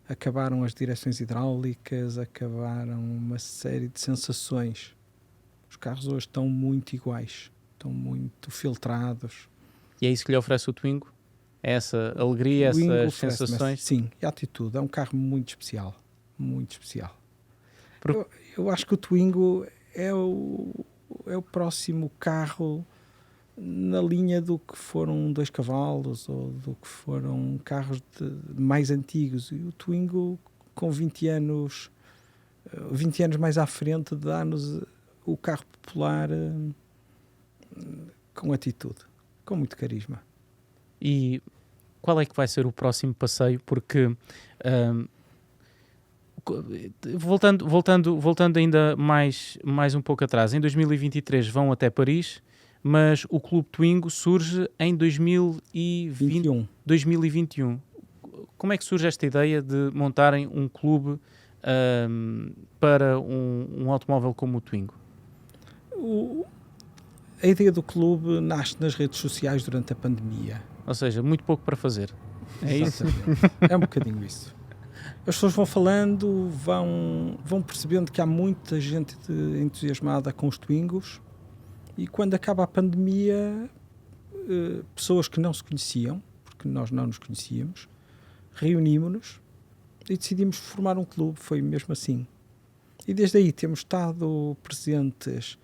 acabaram as direções hidráulicas, acabaram uma série de sensações. Os carros hoje estão muito iguais, estão muito filtrados. E é isso que lhe oferece o Twingo? Essa alegria, essas sensações? Sim, e a atitude. É um carro muito especial, muito especial. Eu acho que o Twingo é o próximo carro na linha do que foram 2 cavalos ou do que foram carros mais antigos. E o Twingo, com 20 anos mais à frente, dá-nos o carro popular com atitude, com muito carisma. E qual é que vai ser o próximo passeio? Porque voltando ainda mais um pouco atrás, em 2023 vão até Paris, mas o Clube Twingo surge em 2021. Como é que surge esta ideia de montarem um clube para um automóvel como o Twingo? A ideia do clube nasce nas redes sociais durante a pandemia. Ou seja, muito pouco para fazer. É isso? É um bocadinho isso. As pessoas vão falando, vão percebendo que há muita gente entusiasmada com os Twingos, e quando acaba a pandemia, pessoas que não se conheciam, porque nós não nos conhecíamos, reunimos-nos e decidimos formar um clube. Foi mesmo assim. E desde aí temos estado presentes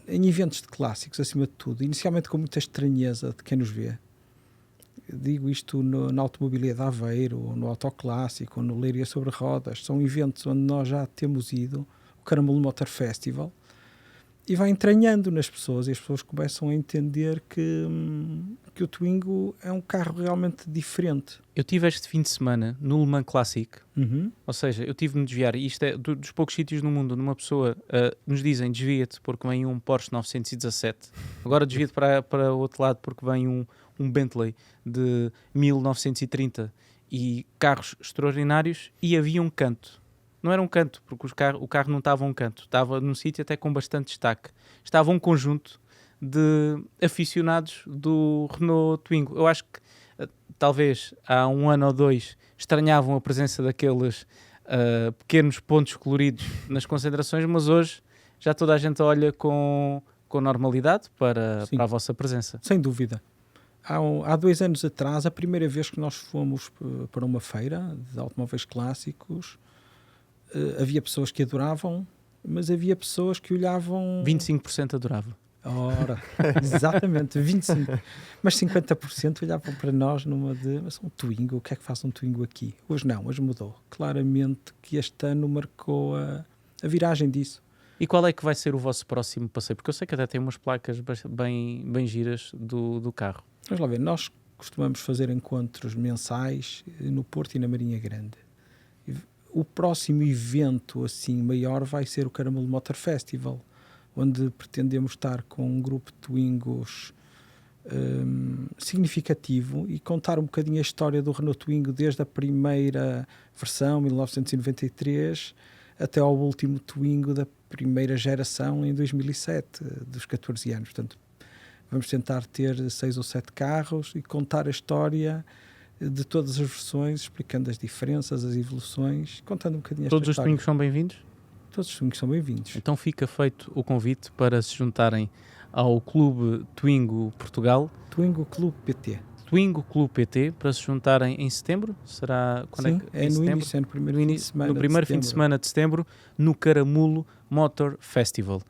em eventos de clássicos, acima de tudo, inicialmente com muita estranheza de quem nos vê. Digo isto na Automobilidade de Aveiro, ou no Autoclássico, ou no Leiria sobre Rodas. São eventos onde nós já temos ido, o Caramulo Motor Festival, e vai entranhando nas pessoas, e as pessoas começam a entender que o Twingo é um carro realmente diferente. Eu tive este fim de semana no Le Mans Classic, ou seja, eu tive de me desviar, e isto é dos poucos sítios no mundo onde uma pessoa nos dizem desvia-te porque vem um Porsche 917, agora desvia-te para o outro lado porque vem um Bentley de 1930 e carros extraordinários, e havia um canto. Não era um canto, porque o carro não estava um canto, estava num sítio até com bastante destaque. Estava um conjunto de aficionados do Renault Twingo. Eu acho que talvez há 1 ano ou 2 estranhavam a presença daqueles pequenos pontos coloridos nas concentrações, mas hoje já toda a gente olha com normalidade para a vossa presença. Sem dúvida. Há 2 anos atrás, a primeira vez que nós fomos para uma feira de automóveis clássicos, havia pessoas que adoravam, mas havia pessoas que olhavam... 25% adorava. Ora, exatamente, 25%. Mas 50% olhavam para nós mas um Twingo, o que é que faz um Twingo aqui? Hoje não, hoje mudou. Claramente que este ano marcou a viragem disso. E qual é que vai ser o vosso próximo passeio? Porque eu sei que até tem umas placas bem giras do carro. Vamos lá ver, nós costumamos fazer encontros mensais no Porto e na Marinha Grande. O próximo evento assim maior vai ser o Caramulo Motor Festival, onde pretendemos estar com um grupo de Twingos significativo e contar um bocadinho a história do Renault Twingo desde a primeira versão, 1993, até ao último Twingo da primeira geração em 2007, dos 14 anos. Portanto, vamos tentar ter 6 ou 7 carros e contar a história de todas as versões, explicando as diferenças, as evoluções, contando um bocadinho esta história. Todos os Twingos são bem-vindos? Todos os Twingos são bem-vindos. Então fica feito o convite para se juntarem ao Clube Twingo Portugal. Twingo Clube PT. Twingo Clube PT, para se juntarem em setembro? Será quando? Sim, é no início, no primeiro fim de semana. No primeiro fim de semana de setembro, no Caramulo Motor Festival.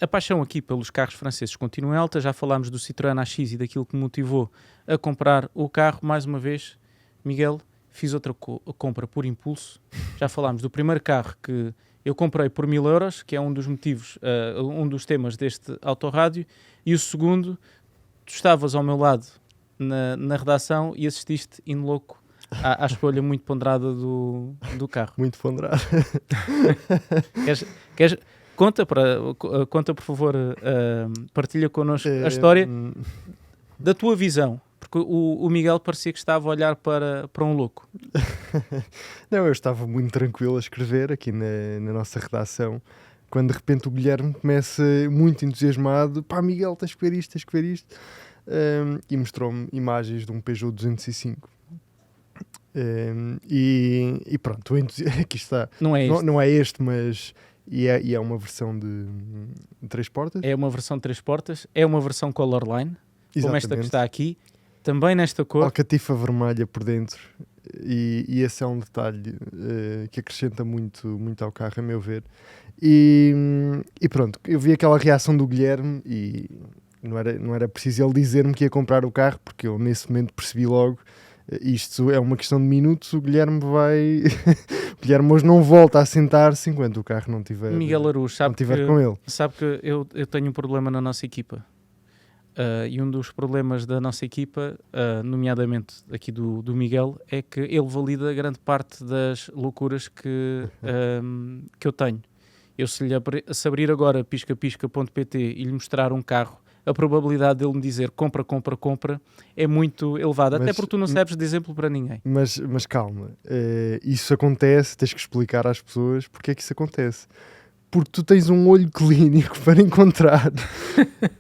A paixão aqui pelos carros franceses continua alta. Já falámos do Citroën AX e daquilo que me motivou a comprar o carro. Mais uma vez, Miguel, fiz outra compra por impulso. Já falámos do primeiro carro que eu comprei por 1000 euros, que é um dos motivos, um dos temas deste Autorádio. E o segundo, tu estavas ao meu lado na redação e assististe in loco à escolha muito ponderada do carro. Muito ponderado. Queres conta, por favor, partilha connosco a história da tua visão, porque o Miguel parecia que estava a olhar para um louco. Não, eu estava muito tranquilo a escrever aqui na nossa redação, quando de repente o Guilherme começa muito entusiasmado, pá, Miguel, tens que ver isto, e mostrou-me imagens de um Peugeot 205. E pronto, aqui está. Não é este. Não é este, mas... E é uma versão de 3 portas. É uma versão de 3 portas, é uma versão Colorline, como esta que Exatamente. está aqui, também nesta cor. Alcatifa vermelha por dentro. E esse é um detalhe que acrescenta muito, muito ao carro, a meu ver. E pronto, eu vi aquela reação do Guilherme e não era preciso ele dizer-me que ia comprar o carro, porque eu nesse momento percebi logo. Isto é uma questão de minutos, o Guilherme vai... o Guilherme hoje não volta a sentar-se enquanto o carro não tiver, Miguel Arujo, não tiver com ele. sabe que eu tenho um problema na nossa equipa. E um dos problemas da nossa equipa, nomeadamente aqui do Miguel, é que ele valida grande parte das loucuras que eu tenho. Eu se abrir agora piscapisca.pt e lhe mostrar um carro, a probabilidade dele me dizer compra é muito elevada, até porque tu não serves de exemplo para ninguém. Mas calma, isso acontece, tens que explicar às pessoas porque é que isso acontece. Porque tu tens um olho clínico para encontrar.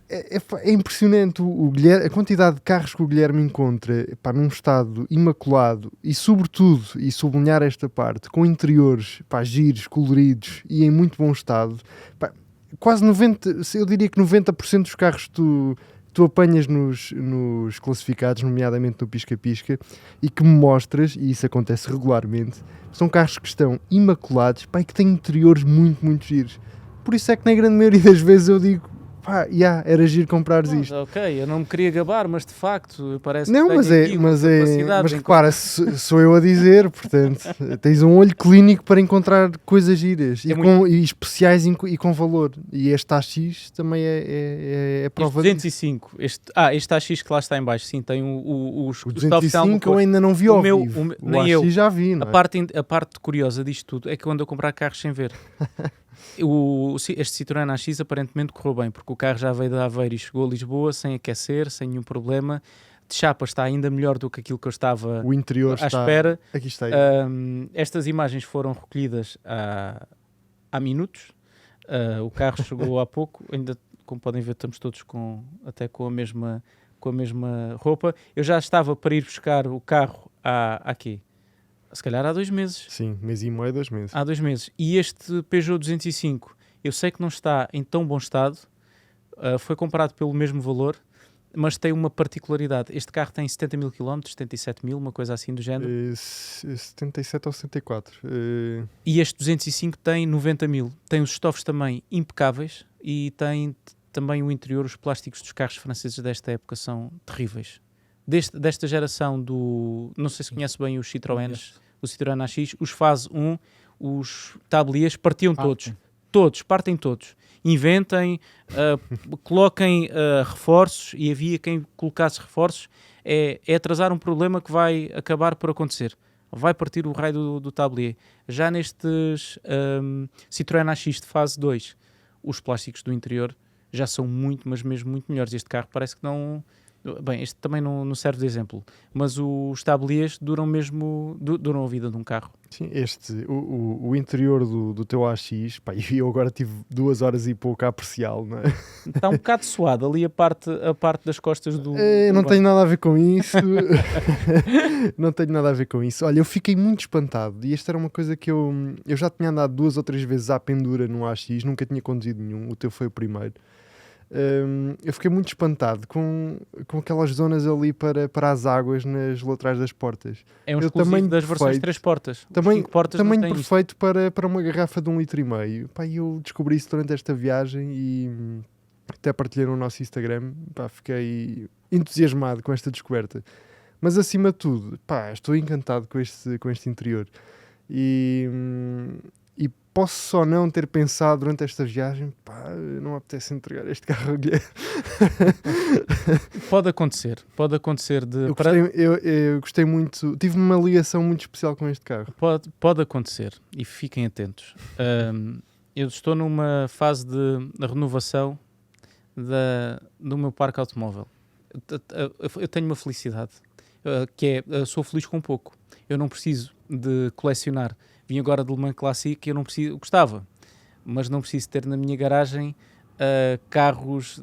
É impressionante o Guilherme, a quantidade de carros que o Guilherme encontra, pá, num estado imaculado e sobretudo, e sublinhar esta parte, com interiores, pá, giros, coloridos e em muito bom estado. Pá, quase 90%, eu diria que 90% dos carros tu apanhas nos classificados, nomeadamente no Pisca-Pisca, e que me mostras, e isso acontece regularmente, são carros que estão imaculados, pá, e que têm interiores muito, muito giros. Por isso é que na grande maioria das vezes eu digo, pá, era giro comprares isto. Ok, eu não me queria gabar, mas de facto parece Não, que mas repara, sou eu a dizer, portanto, tens um olho clínico para encontrar coisas giras e especiais e com valor. E este AX também é prova disso. 205, este AX que lá está em baixo, sim, tem o 205 eu ainda não vi ao vivo. Nem AX eu. Já vi, não é? A parte curiosa disto tudo é que quando eu comprar carros sem ver. Este Citroën AX aparentemente correu bem, porque o carro já veio de Aveiro e chegou a Lisboa sem aquecer, sem nenhum problema. De chapa está ainda melhor do que aquilo que eu estava o interior à espera. Aqui está. Estas imagens foram recolhidas há minutos. O carro chegou há pouco. Ainda, como podem ver, estamos todos até com a mesma roupa. Eu já estava para ir buscar o carro aqui. Se calhar há 2 meses. Sim, mês e meio, 2 meses. Há 2 meses. E este Peugeot 205, eu sei que não está em tão bom estado, foi comprado pelo mesmo valor, mas tem uma particularidade. Este carro tem 70 mil km, 77 mil, uma coisa assim do género. 77 ou 74. E este 205 tem 90 mil. Tem os estofos também impecáveis e tem também o interior, os plásticos dos carros franceses desta época são terríveis. Desta geração não sei se conhece bem os Citroëns, o Citroën AX, os Fase 1, os tabliers partiam partem todos. Inventem, coloquem reforços, e havia quem colocasse reforços, é atrasar um problema que vai acabar por acontecer. Vai partir o raio do tablier. Já nestes Citroën AX de Fase 2, os plásticos do interior já são muito, mas mesmo muito melhores. Este carro parece que não... Bem, este também não serve de exemplo, mas os tabliers duram a vida de um carro. Sim, o interior do teu AX, pá, eu agora tive 2 horas e pouco a apreciá-lo, não é? Está um bocado suado ali a parte das costas do... Não tenho nada a ver com isso. Não tenho nada a ver com isso. Olha, eu fiquei muito espantado, e esta era uma coisa que eu já tinha andado 2 ou 3 vezes à pendura no AX, nunca tinha conduzido nenhum, o teu foi o primeiro. eu fiquei muito espantado com aquelas zonas ali para as águas nas laterais das portas. É um Eu exclusivo também das versões perfeito. 3 portas. Também, 5 portas não também têm isto. perfeito para uma garrafa de 1,5 litro. Pá, eu descobri isso durante esta viagem e até partilhei no nosso Instagram. Pá, fiquei entusiasmado com esta descoberta. Mas acima de tudo, pá, estou encantado com este interior. E posso só não ter pensado durante esta viagem, pá, não me apetece entregar este carro a Guilherme. Pode acontecer Eu gostei muito, tive uma ligação muito especial com este carro. Pode acontecer, e fiquem atentos. Eu estou numa fase de renovação do meu parque automóvel. Eu tenho uma felicidade, que é, sou feliz com pouco. Eu não preciso de colecionar. Vim agora de Le Mans Classic e eu não preciso, gostava, mas não preciso ter na minha garagem carros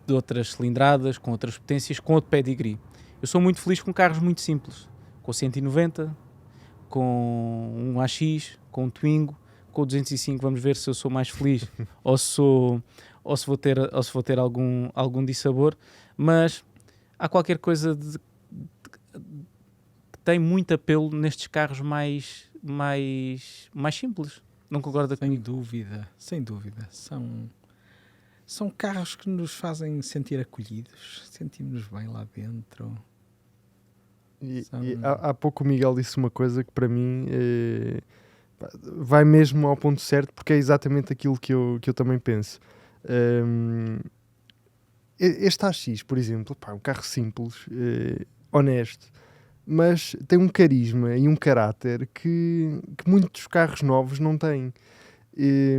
de outras cilindradas, com outras potências, com outro pedigree. Eu sou muito feliz com carros muito simples, com 190, com um AX, com um Twingo, com o 205. Vamos ver se eu sou mais feliz ou se vou ter algum dissabor, mas há qualquer coisa que tem muito apelo nestes carros mais simples. Não concorda comigo? Sem dúvida. São carros que nos fazem sentir acolhidos, sentimos-nos bem lá dentro. Há pouco o Miguel disse uma coisa que para mim vai mesmo ao ponto certo, porque é exatamente aquilo que eu também penso. Este AX, por exemplo, pá, um carro simples, honesto, mas tem um carisma e um caráter que muitos carros novos não têm. E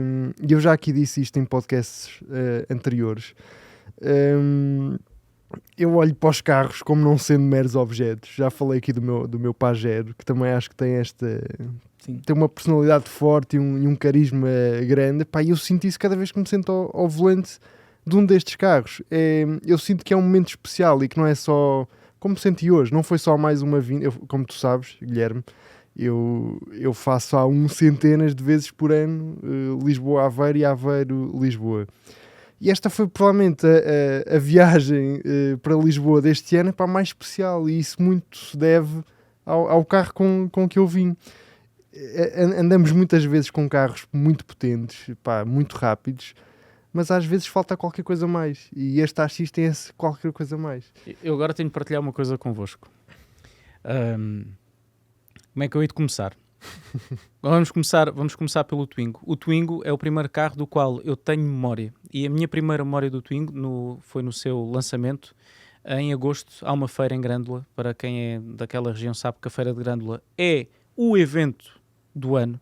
eu já aqui disse isto em podcasts anteriores. Eu olho para os carros como não sendo meros objetos. Já falei aqui do meu Pajero, que também acho que tem tem uma personalidade forte e um carisma grande. Pá, eu sinto isso cada vez que me sento ao volante de um destes carros. Eu sinto que é um momento especial e que não é só... Como senti hoje, não foi só mais uma vinda, como tu sabes, Guilherme, eu faço há centenas de vezes por ano Lisboa-Aveiro e Aveiro-Lisboa. E esta foi provavelmente a viagem para Lisboa deste ano para a mais especial, e isso muito se deve ao carro com que eu vim. Andamos muitas vezes com carros muito potentes, pá, muito rápidos, mas às vezes falta qualquer coisa mais, e este AX tem esse qualquer coisa mais. Eu agora tenho de partilhar uma coisa convosco. Como é que eu hei de começar? Vamos começar pelo Twingo. O Twingo é o primeiro carro do qual eu tenho memória, e a minha primeira memória do Twingo foi no seu lançamento em agosto. Há uma feira em Grândola. Para quem é daquela região sabe que a Feira de Grândola é o evento do ano,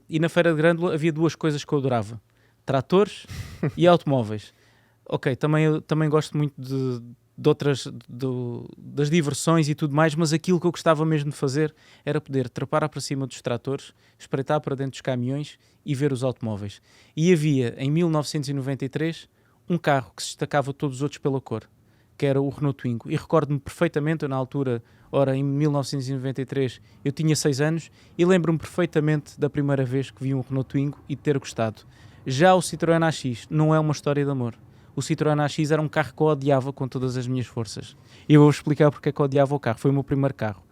e na Feira de Grândola havia duas coisas que eu adorava: tratores e automóveis. Ok, também gosto muito das diversões e tudo mais, mas aquilo que eu gostava mesmo de fazer era poder trepar para cima dos tratores, espreitar para dentro dos caminhões e ver os automóveis. E havia, em 1993, um carro que se destacava de todos os outros pela cor, que era o Renault Twingo. E recordo-me perfeitamente, eu, na altura, em 1993, eu tinha 6 anos, e lembro-me perfeitamente da primeira vez que vi um Renault Twingo e de ter gostado. Já o Citroën AX não é uma história de amor. O Citroën AX era um carro que eu odiava com todas as minhas forças. E eu vou explicar porque é que eu odiava o carro. Foi o meu primeiro carro,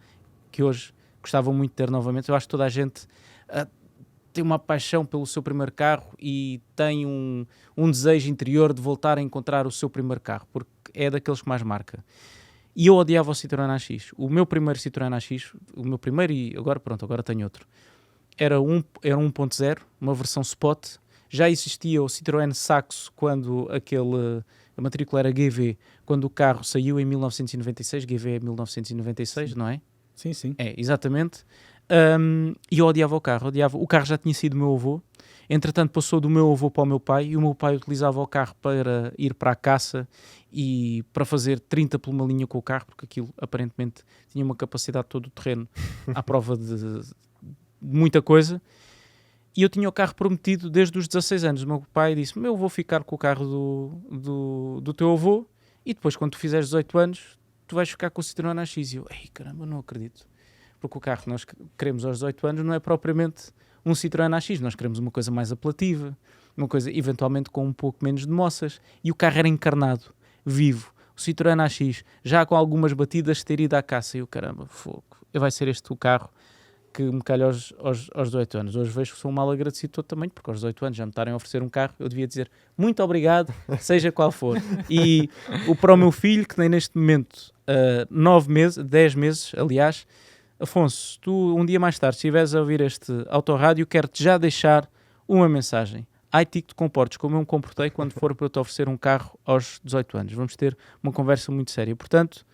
que hoje gostava muito de ter novamente. Eu acho que toda a gente tem uma paixão pelo seu primeiro carro e tem um desejo interior de voltar a encontrar o seu primeiro carro, porque é daqueles que mais marca. E eu odiava o Citroën AX. O meu primeiro Citroën AX, e agora tenho outro, era 1.0, uma versão Spot. Já existia o Citroën Saxo quando a matrícula era GV, quando o carro saiu em 1996, GV é 1996, sim. Não é? Sim, sim. É, exatamente. E eu odiava o carro. O carro já tinha sido meu avô, entretanto passou do meu avô para o meu pai, e o meu pai utilizava o carro para ir para a caça e para fazer 30 por uma linha com o carro, porque aquilo aparentemente tinha uma capacidade todo o terreno à prova de muita coisa. E eu tinha o carro prometido desde os 16 anos. O meu pai disse-me: eu vou ficar com o carro do teu avô, e depois, quando tu fizeres 18 anos, tu vais ficar com o Citroën AX. E eu, ei, caramba, não acredito. porque o carro que nós queremos aos 18 anos não é propriamente um Citroën AX, nós queremos uma coisa mais apelativa, uma coisa eventualmente com um pouco menos de moças, e o carro era encarnado, vivo. O Citroën AX, já com algumas batidas de ter ido à caça, e o caramba, fogo, vai ser este o carro que me calha aos 18 anos. Hoje vejo que sou um mal agradecido todo também, porque aos 18 anos já me estarem a oferecer um carro, eu devia dizer muito obrigado, seja qual for. E para o meu filho, que tem neste momento 9 meses, 10 meses, aliás, Afonso, tu um dia mais tarde, se estiveres a ouvir este autorrádio, quero-te já deixar uma mensagem. Ai, ti que te comportes como eu me comportei quando for para eu te oferecer um carro aos 18 anos. Vamos ter uma conversa muito séria. Portanto,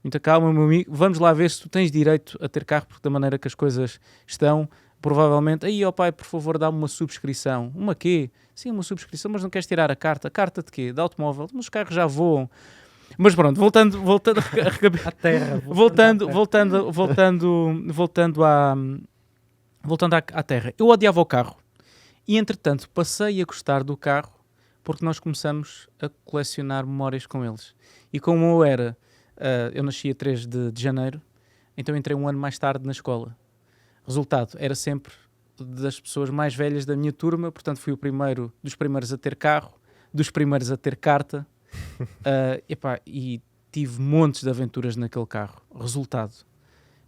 muita calma, meu amigo. Vamos lá ver se tu tens direito a ter carro, porque da maneira que as coisas estão, provavelmente... Aí, ó pai, por favor, dá-me uma subscrição. Uma quê? Sim, uma subscrição, mas não queres tirar a carta? Carta de quê? De automóvel? Mas os carros já voam. Mas pronto, voltando a terra. Voltando à terra. Eu odiava o carro. E, entretanto, passei a gostar do carro porque nós começamos a colecionar memórias com eles. E como eu era... eu nasci a 3 de janeiro, então entrei um ano mais tarde na escola. Resultado, era sempre das pessoas mais velhas da minha turma, portanto fui dos primeiros a ter carro, dos primeiros a ter carta, e tive montes de aventuras naquele carro. Resultado,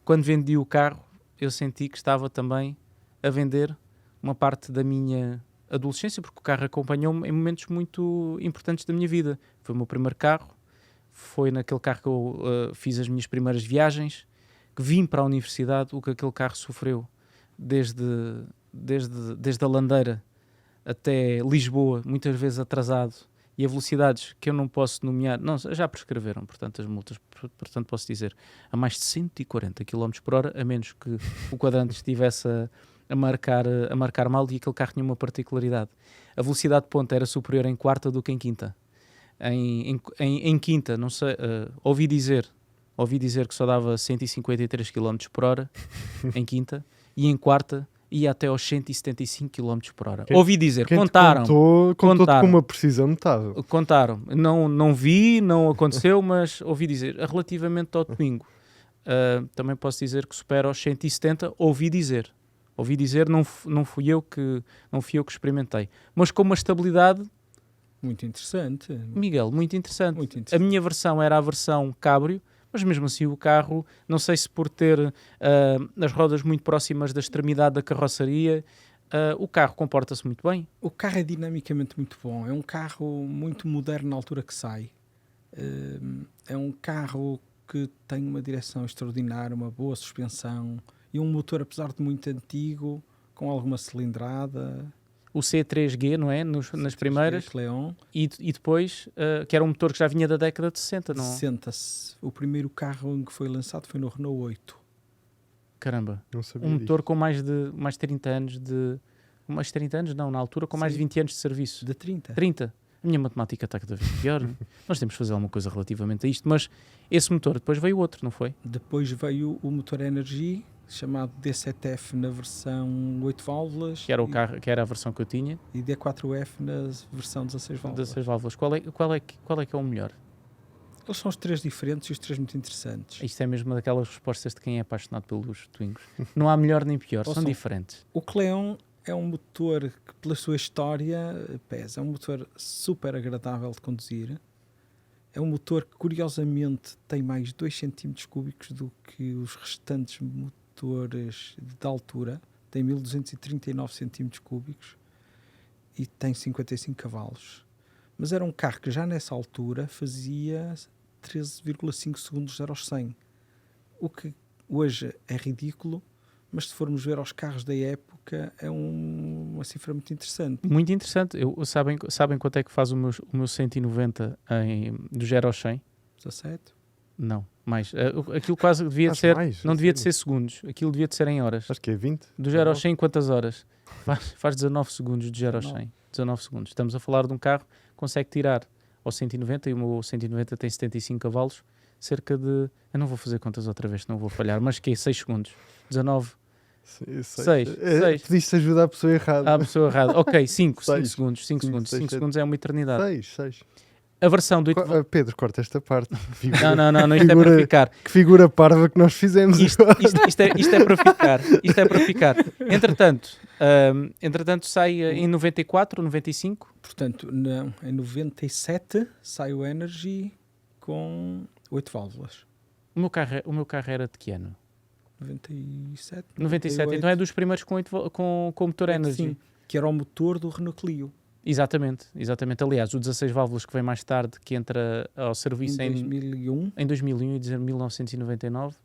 quando vendi o carro, eu senti que estava também a vender uma parte da minha adolescência, porque o carro acompanhou-me em momentos muito importantes da minha vida. Foi o meu primeiro carro, foi naquele carro que eu fiz as minhas primeiras viagens, que vim para a universidade, o que aquele carro sofreu desde a Landeira até Lisboa, muitas vezes atrasado, e a velocidades que eu não posso nomear, não, já prescreveram, portanto, as multas, portanto posso dizer, a mais de 140 km por hora, a menos que o quadrante estivesse a marcar mal, e aquele carro tinha uma particularidade. A velocidade de ponta era superior em quarta do que em quinta. Em quinta, não sei, ouvi dizer que só dava 153 km por hora em quinta, e em quarta ia até aos 175 km por hora. Ouvi dizer, contaram. Contou com uma precisão notável. Contaram. Não vi, não aconteceu, mas ouvi dizer. Relativamente ao domingo, também posso dizer que supera aos 170, ouvi dizer, não fui eu que experimentei. Mas com uma estabilidade... Muito interessante. Miguel, muito interessante. A minha versão era a versão cabrio, mas mesmo assim o carro, não sei se por ter as rodas muito próximas da extremidade da carroçaria, o carro comporta-se muito bem. O carro é dinamicamente muito bom. É um carro muito moderno na altura que sai. É um carro que tem uma direção extraordinária, uma boa suspensão e um motor, apesar de muito antigo, com alguma cilindrada... O C3G, não é? Nas primeiras. Leon. E depois, que era um motor que já vinha da década de 60, não? 60-se. O primeiro carro que foi lançado foi no Renault 8. Caramba. Não sabia um motor disso. com mais 30 anos de... Mais 30 anos? Não, na altura com mais de 20 anos de serviço. De 30. 30. A minha matemática está cada vez pior. Nós temos que fazer alguma coisa relativamente a isto. Mas esse motor, depois veio outro, não foi? Depois veio o motor Energy, chamado D7F na versão 8 válvulas, Que era o carro, que era a versão que eu tinha. e D4F na versão 16 válvulas. 16 válvulas. Qual é que é o melhor? Eles são os três diferentes e os três muito interessantes. Isto é mesmo daquelas respostas de quem é apaixonado pelos Twingos. Não há melhor nem pior, são diferentes. O Cleon é um motor que, pela sua história, pesa. É um motor super agradável de conduzir. É um motor que, curiosamente, tem mais 2 cm cúbicos do que os restantes motores de altura. Tem 1239 cm cúbicos e tem 55 cavalos. Mas era um carro que já nessa altura fazia 13,5 segundos de 0 aos 100. O que hoje é ridículo, mas se formos ver aos carros da época é uma cifra muito interessante. Muito interessante. Sabem quanto é que faz o meu 190 do 0 aos 100? 17? Não, mais. Aquilo quase devia de ser... Mais, não devia de ser segundos. Aquilo devia de ser em horas. Acho que é 20. Do 0 aos 100 em quantas horas? Faz 19 segundos do 0 aos 100. 19 segundos. Estamos a falar de um carro que consegue tirar ao 190, e o meu 190 tem 75 cavalos, cerca de... Eu não vou fazer contas outra vez, não vou falhar, mas que é 6 segundos. 19... 6. Pediste ajuda à pessoa errada. À pessoa errada. Ok, 5 Seis. segundos. 5 segundos é uma eternidade. 6. A versão do 8 válvulas... Pedro, corta esta parte. Não, isto é para ficar. Que figura parva que nós fizemos. Isto é para ficar. Isto é para ficar. Entretanto sai em 94, 95. Portanto, em 97 sai o Energy com 8 válvulas. O meu carro era de que ano? 97. 97. Então é dos primeiros com motor Energy. Sim, que era o motor do Renault Clio. Exatamente. Aliás, o 16 válvulas que vem mais tarde, que entra ao serviço em 2001. Em 2001, e dizer 1999,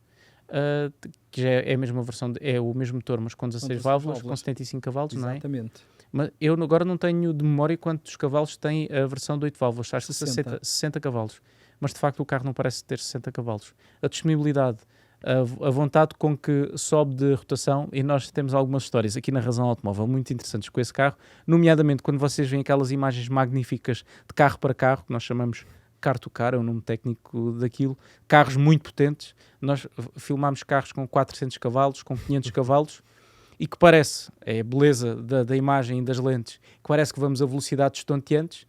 que já é a mesma versão, é o mesmo motor, mas com 16 válvulas, com 75 cavalos, exatamente. Não é? Mas eu agora não tenho de memória quantos cavalos tem a versão de 8 válvulas, acho que 60 cavalos. Mas de facto o carro não parece ter 60 cavalos. A disponibilidade, a vontade com que sobe de rotação, e nós temos algumas histórias aqui na Razão Automóvel muito interessantes com esse carro, nomeadamente quando vocês veem aquelas imagens magníficas de carro para carro, que nós chamamos car to car, é o nome técnico daquilo, carros muito potentes. Nós filmámos carros com 400 cavalos, com 500 cavalos, e que parece, é a beleza da imagem e das lentes, que parece que vamos a velocidades estonteantes,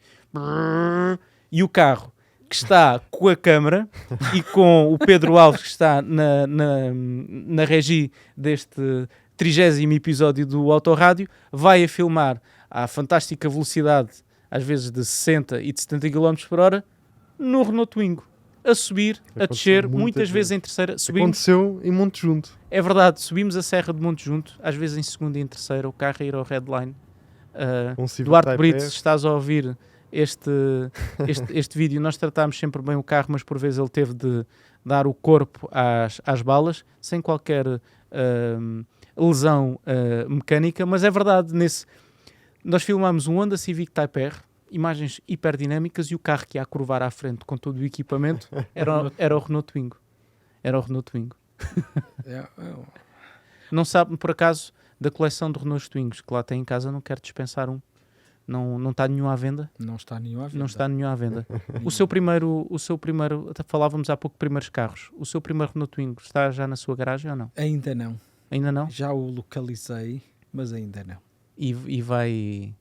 e o carro que está com a câmara e com o Pedro Alves, que está na regi deste 30º episódio do Autorádio, vai a filmar à fantástica velocidade, às vezes de 60 e de 70 km por hora, no Renault Twingo, a subir, a descer, muitas vezes em terceira. Aconteceu em Monte Junto. É verdade, subimos a Serra de Monte Junto, às vezes em segunda e em terceira, o carro a ir ao Redline. Duarte Brito, se estás a ouvir este vídeo, nós tratámos sempre bem o carro, mas por vezes ele teve de dar o corpo às balas, sem qualquer lesão mecânica, mas é verdade, nós filmámos um Honda Civic Type R, imagens hiperdinâmicas, e o carro que ia a curvar à frente com todo o equipamento era o Renault Twingo. Não sabe, por acaso, da coleção de Renault Twingos que lá tem em casa, não quero dispensar um. Não está nenhum à venda? Não está nenhum à venda. O seu primeiro, falávamos há pouco de primeiros carros. O seu primeiro Renault Twingo está já na sua garagem ou não? Ainda não. Ainda não? Já o localizei, mas ainda não. E vai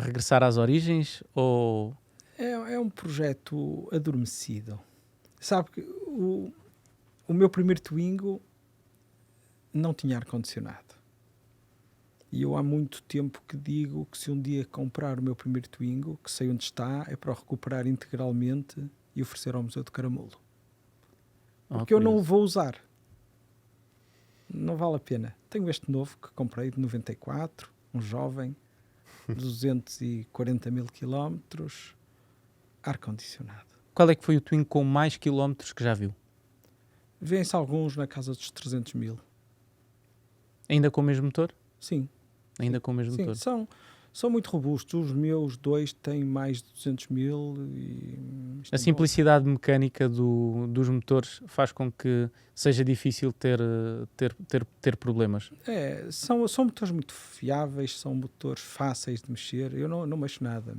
regressar às origens? Ou... É um projeto adormecido. Sabe que o meu primeiro Twingo não tinha ar-condicionado. E eu há muito tempo que digo que se um dia comprar o meu primeiro Twingo, que sei onde está, é para o recuperar integralmente e oferecer ao Museu de Caramulo. Porque eu não o vou usar. Não vale a pena. Tenho este novo que comprei de 94, um jovem, 240 mil quilómetros, ar-condicionado. Qual é que foi o Twingo com mais quilómetros que já viu? Vêem-se alguns na casa dos 300 mil. Ainda com o mesmo motor? Sim. Ainda com o mesmo motor? São muito robustos. Os meus dois têm mais de 200 mil. A simplicidade mecânica dos motores faz com que seja difícil ter problemas. São motores muito fiáveis, são motores fáceis de mexer. Eu não mexo nada,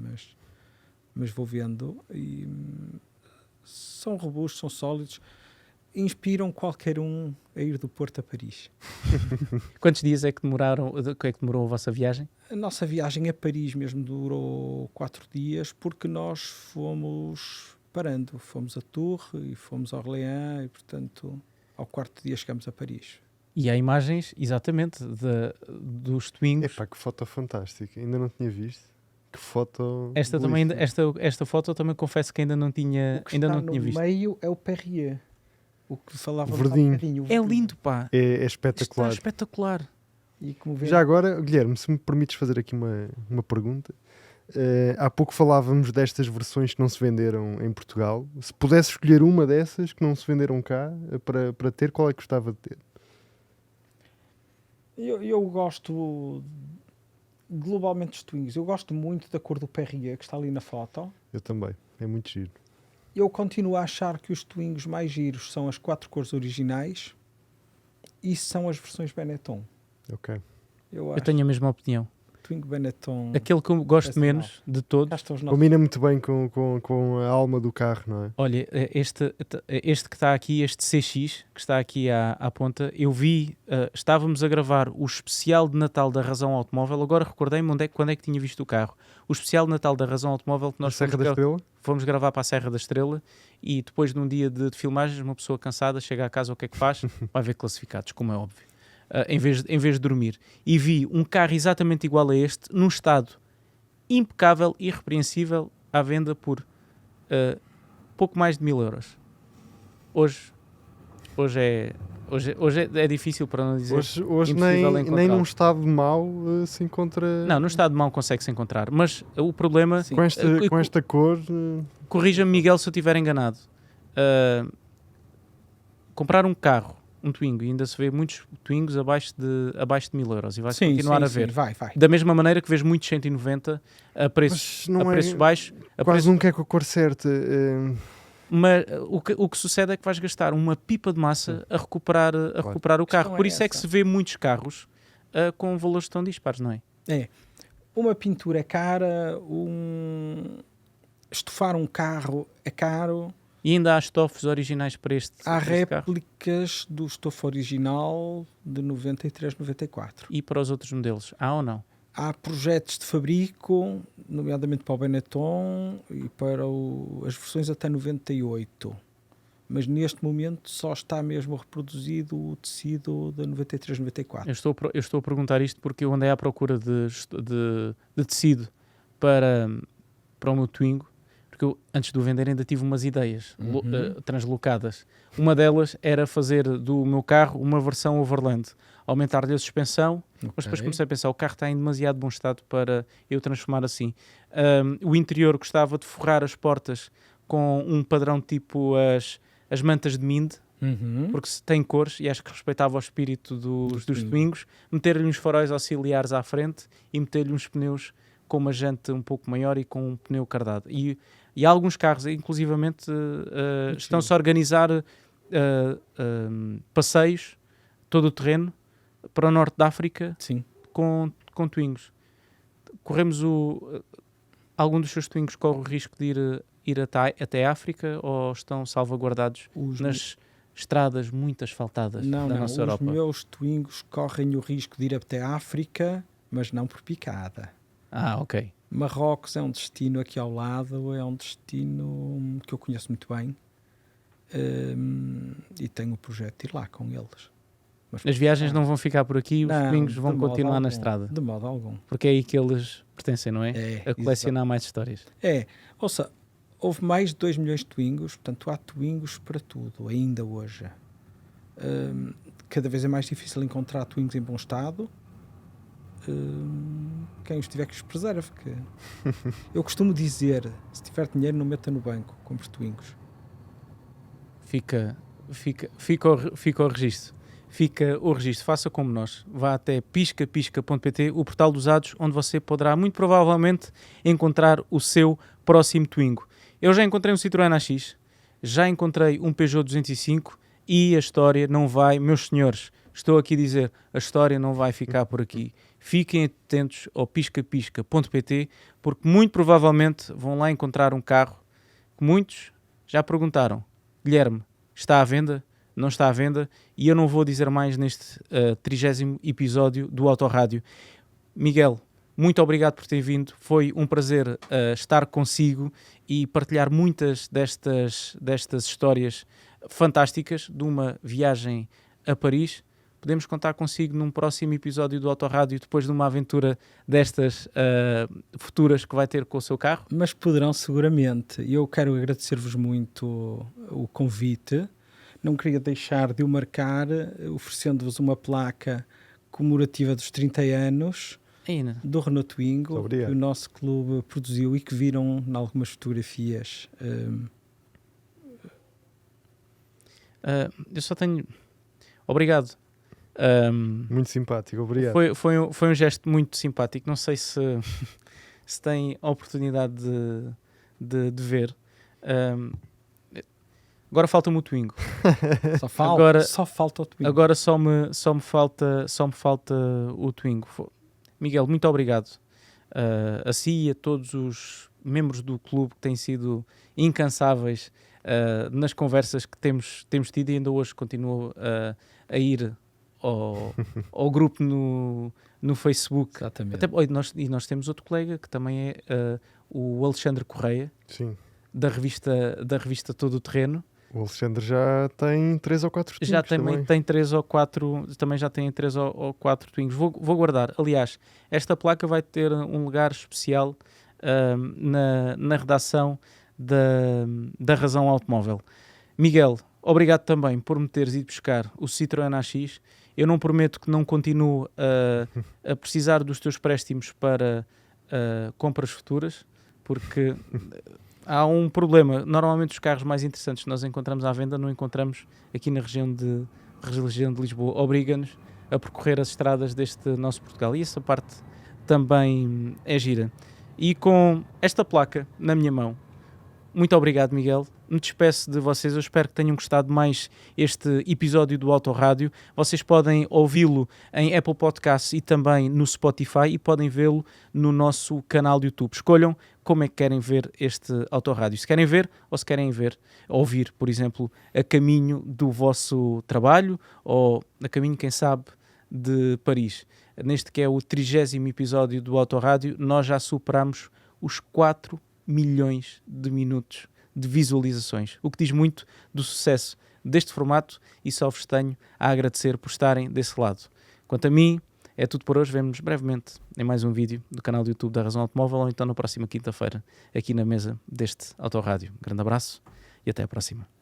mas vou vendo. E são robustos, são sólidos. Inspiram qualquer um a ir do Porto a Paris. Quantos dias é que demorou a vossa viagem? A nossa viagem a Paris mesmo durou 4 dias, porque nós fomos parando. Fomos a Tours e fomos a Orléans e, portanto, ao 4º dia chegamos a Paris. E há imagens, exatamente, dos Twingos. Epá, que foto fantástica. Ainda não tinha visto. Que foto... Esta foto também confesso que ainda não tinha visto. O meio é o Perrier. O que falava verdinho. É lindo, pá. É espetacular. Está espetacular. E como já agora, Guilherme, se me permites fazer aqui uma pergunta. Há pouco falávamos destas versões que não se venderam em Portugal. Se pudesse escolher uma dessas que não se venderam cá para ter, qual é que gostava de ter? Eu gosto globalmente dos Twingos. Eu gosto muito da cor do Perrier que está ali na foto. Eu também. É muito giro. Eu continuo a achar que os Twingos mais giros são as 4 cores originais e são as versões Benetton. Ok. Eu tenho a mesma opinião. Twingo Benetton. Aquele que eu gosto Esse menos de Cá todos. estão os nossos. Combina muito bem com a alma do carro, não é? Olha, este que está aqui, este CX, que está aqui à ponta, eu vi, estávamos a gravar o especial de Natal da Razão Automóvel, agora recordei-me quando é que tinha visto o carro. O especial de Natal da Razão Automóvel que Na nós Serra da Estrela? fomos gravar para a Serra da Estrela e depois de um dia de filmagens, uma pessoa cansada chega a casa, o que é que faz? Vai ver classificados, como é óbvio, em vez de dormir. E vi um carro exatamente igual a este, num estado impecável, irrepreensível, à venda por pouco mais de 1000 euros. Hoje é difícil, para não dizer Hoje impossível nem encontrá-lo. num estado mau se encontra. Não, no estado de mão consegue-se encontrar, mas o problema, Com esta cor. corrija-me Miguel se eu estiver enganado, comprar um carro, um Twingo, e ainda se vê muitos Twingos abaixo de 1000 euros e vai-se continuar a ver. Vai. Da mesma maneira que vês muitos 190 a preços baixos. Quase nunca é com a cor certa. Mas o que sucede é que vais gastar uma pipa de massa a recuperar o carro. questão Por é isso é que essa. se vê muitos carros com valores tão dispares, não é? Uma pintura é cara, estofar um carro é caro. E ainda há estofos originais para este Há para este carro. réplicas do estofo original de 93, 94. E para os outros modelos, há ou não? Há projetos de fabrico, nomeadamente para o Benetton e para as versões até 98. Mas neste momento só está mesmo reproduzido o tecido da 93, 94. Eu estou a perguntar isto porque eu andei à procura de tecido para o meu Twingo, porque eu, antes de o vender, ainda tive umas ideias translocadas. Uma delas era fazer do meu carro uma versão overland, aumentar-lhe a suspensão, mas depois comecei a pensar, o carro está em demasiado bom estado para eu transformar assim. O interior gostava de forrar as portas com um padrão tipo as mantas de Mind, porque se tem cores e acho que respeitava o espírito dos Twingos, meter-lhe uns faróis auxiliares à frente e meter-lhe uns pneus com uma jante um pouco maior e com um pneu cardado. E há alguns carros, inclusivamente, estão-se a organizar passeios, todo o terreno, para o norte da África, com Twingos. Algum dos seus Twingos corre o risco de ir até a África ou estão salvaguardados nas estradas muito asfaltadas da nossa Europa? Os meus Twingos correm o risco de ir até a África, mas não por picada. Ok. Marrocos é um destino aqui ao lado, é um destino que eu conheço muito bem e tenho o projeto de ir lá com eles. Mas, as viagens não vão ficar por aqui, os Twingos vão continuar na estrada. De modo algum. Porque é aí que eles pertencem, não é? A colecionar mais histórias. Ouça, houve mais de 2 milhões de Twingos, portanto há Twingos para tudo, ainda hoje. Cada vez é mais difícil encontrar Twingos em bom estado. Quem os tiver que os preserve. Eu costumo dizer, se tiver dinheiro não meta no banco, compre Twingos. Fica o registro. Fica o registro, faça como nós. Vá até piscapisca.pt, o portal dos usados, onde você poderá muito provavelmente encontrar o seu próximo Twingo. Eu já encontrei um Citroën AX, já encontrei um Peugeot 205 e a história não vai, meus senhores, estou aqui a dizer, a história não vai ficar por aqui. Fiquem atentos ao piscapisca.pt, porque muito provavelmente vão lá encontrar um carro que muitos já perguntaram: Guilherme, está à venda? Não está à venda? E eu não vou dizer mais neste 30º episódio do Autorádio. Miguel, muito obrigado por ter vindo. Foi um prazer estar consigo e partilhar muitas destas histórias fantásticas de uma viagem a Paris. Podemos contar consigo num próximo episódio do Autorádio, depois de uma aventura destas futuras que vai ter com o seu carro? Mas poderão seguramente. Eu quero agradecer-vos muito o convite. Não queria deixar de o marcar, oferecendo-vos uma placa comemorativa dos 30 anos do Renault Twingo, que o nosso clube produziu e que viram em algumas fotografias. Eu só tenho... Obrigado. Muito simpático, obrigado. Foi um gesto muito simpático. Não sei se tem a oportunidade de ver. Agora falta-me o Twingo. Só falta o Twingo. Agora só me falta o Twingo. Miguel, muito obrigado a si e a todos os membros do clube que têm sido incansáveis nas conversas que temos tido, e ainda hoje continuo a ir ao grupo no Facebook. Exatamente. Nós temos outro colega que também é o Alexandre Correia, Sim. da revista Todo o Terreno. O Alexandre já tem 3 ou 4 twinks Já também. tem 3 ou 4, também já tem 3 ou 4 twinks. Vou guardar. Aliás, esta placa vai ter um lugar especial na redação da Razão Automóvel. Miguel, obrigado também por me teres ido buscar o Citroën AX. Eu não prometo que não continuo a precisar dos teus préstimos para compras futuras, porque há um problema. Normalmente os carros mais interessantes que nós encontramos à venda não encontramos aqui na região de Lisboa. Obriga-nos a percorrer as estradas deste nosso Portugal, e essa parte também é gira. E com esta placa na minha mão, muito obrigado, Miguel. Me despeço de vocês. Eu espero que tenham gostado mais este episódio do Autorádio. Vocês podem ouvi-lo em Apple Podcasts e também no Spotify, e podem vê-lo no nosso canal de YouTube. Escolham como é que querem ver este Autorádio. Se querem ver ou se querem ouvir, por exemplo, a caminho do vosso trabalho ou a caminho, quem sabe, de Paris. Neste que é o 30º episódio do Autorádio, nós já superamos os 4 milhões de minutos de visualizações, o que diz muito do sucesso deste formato, e só vos tenho a agradecer por estarem desse lado. Quanto a mim, é tudo por hoje. Vemo-nos brevemente em mais um vídeo do canal do YouTube da Razão Automóvel, ou então na próxima quinta-feira, aqui na mesa deste Autorádio. Grande abraço e até a próxima.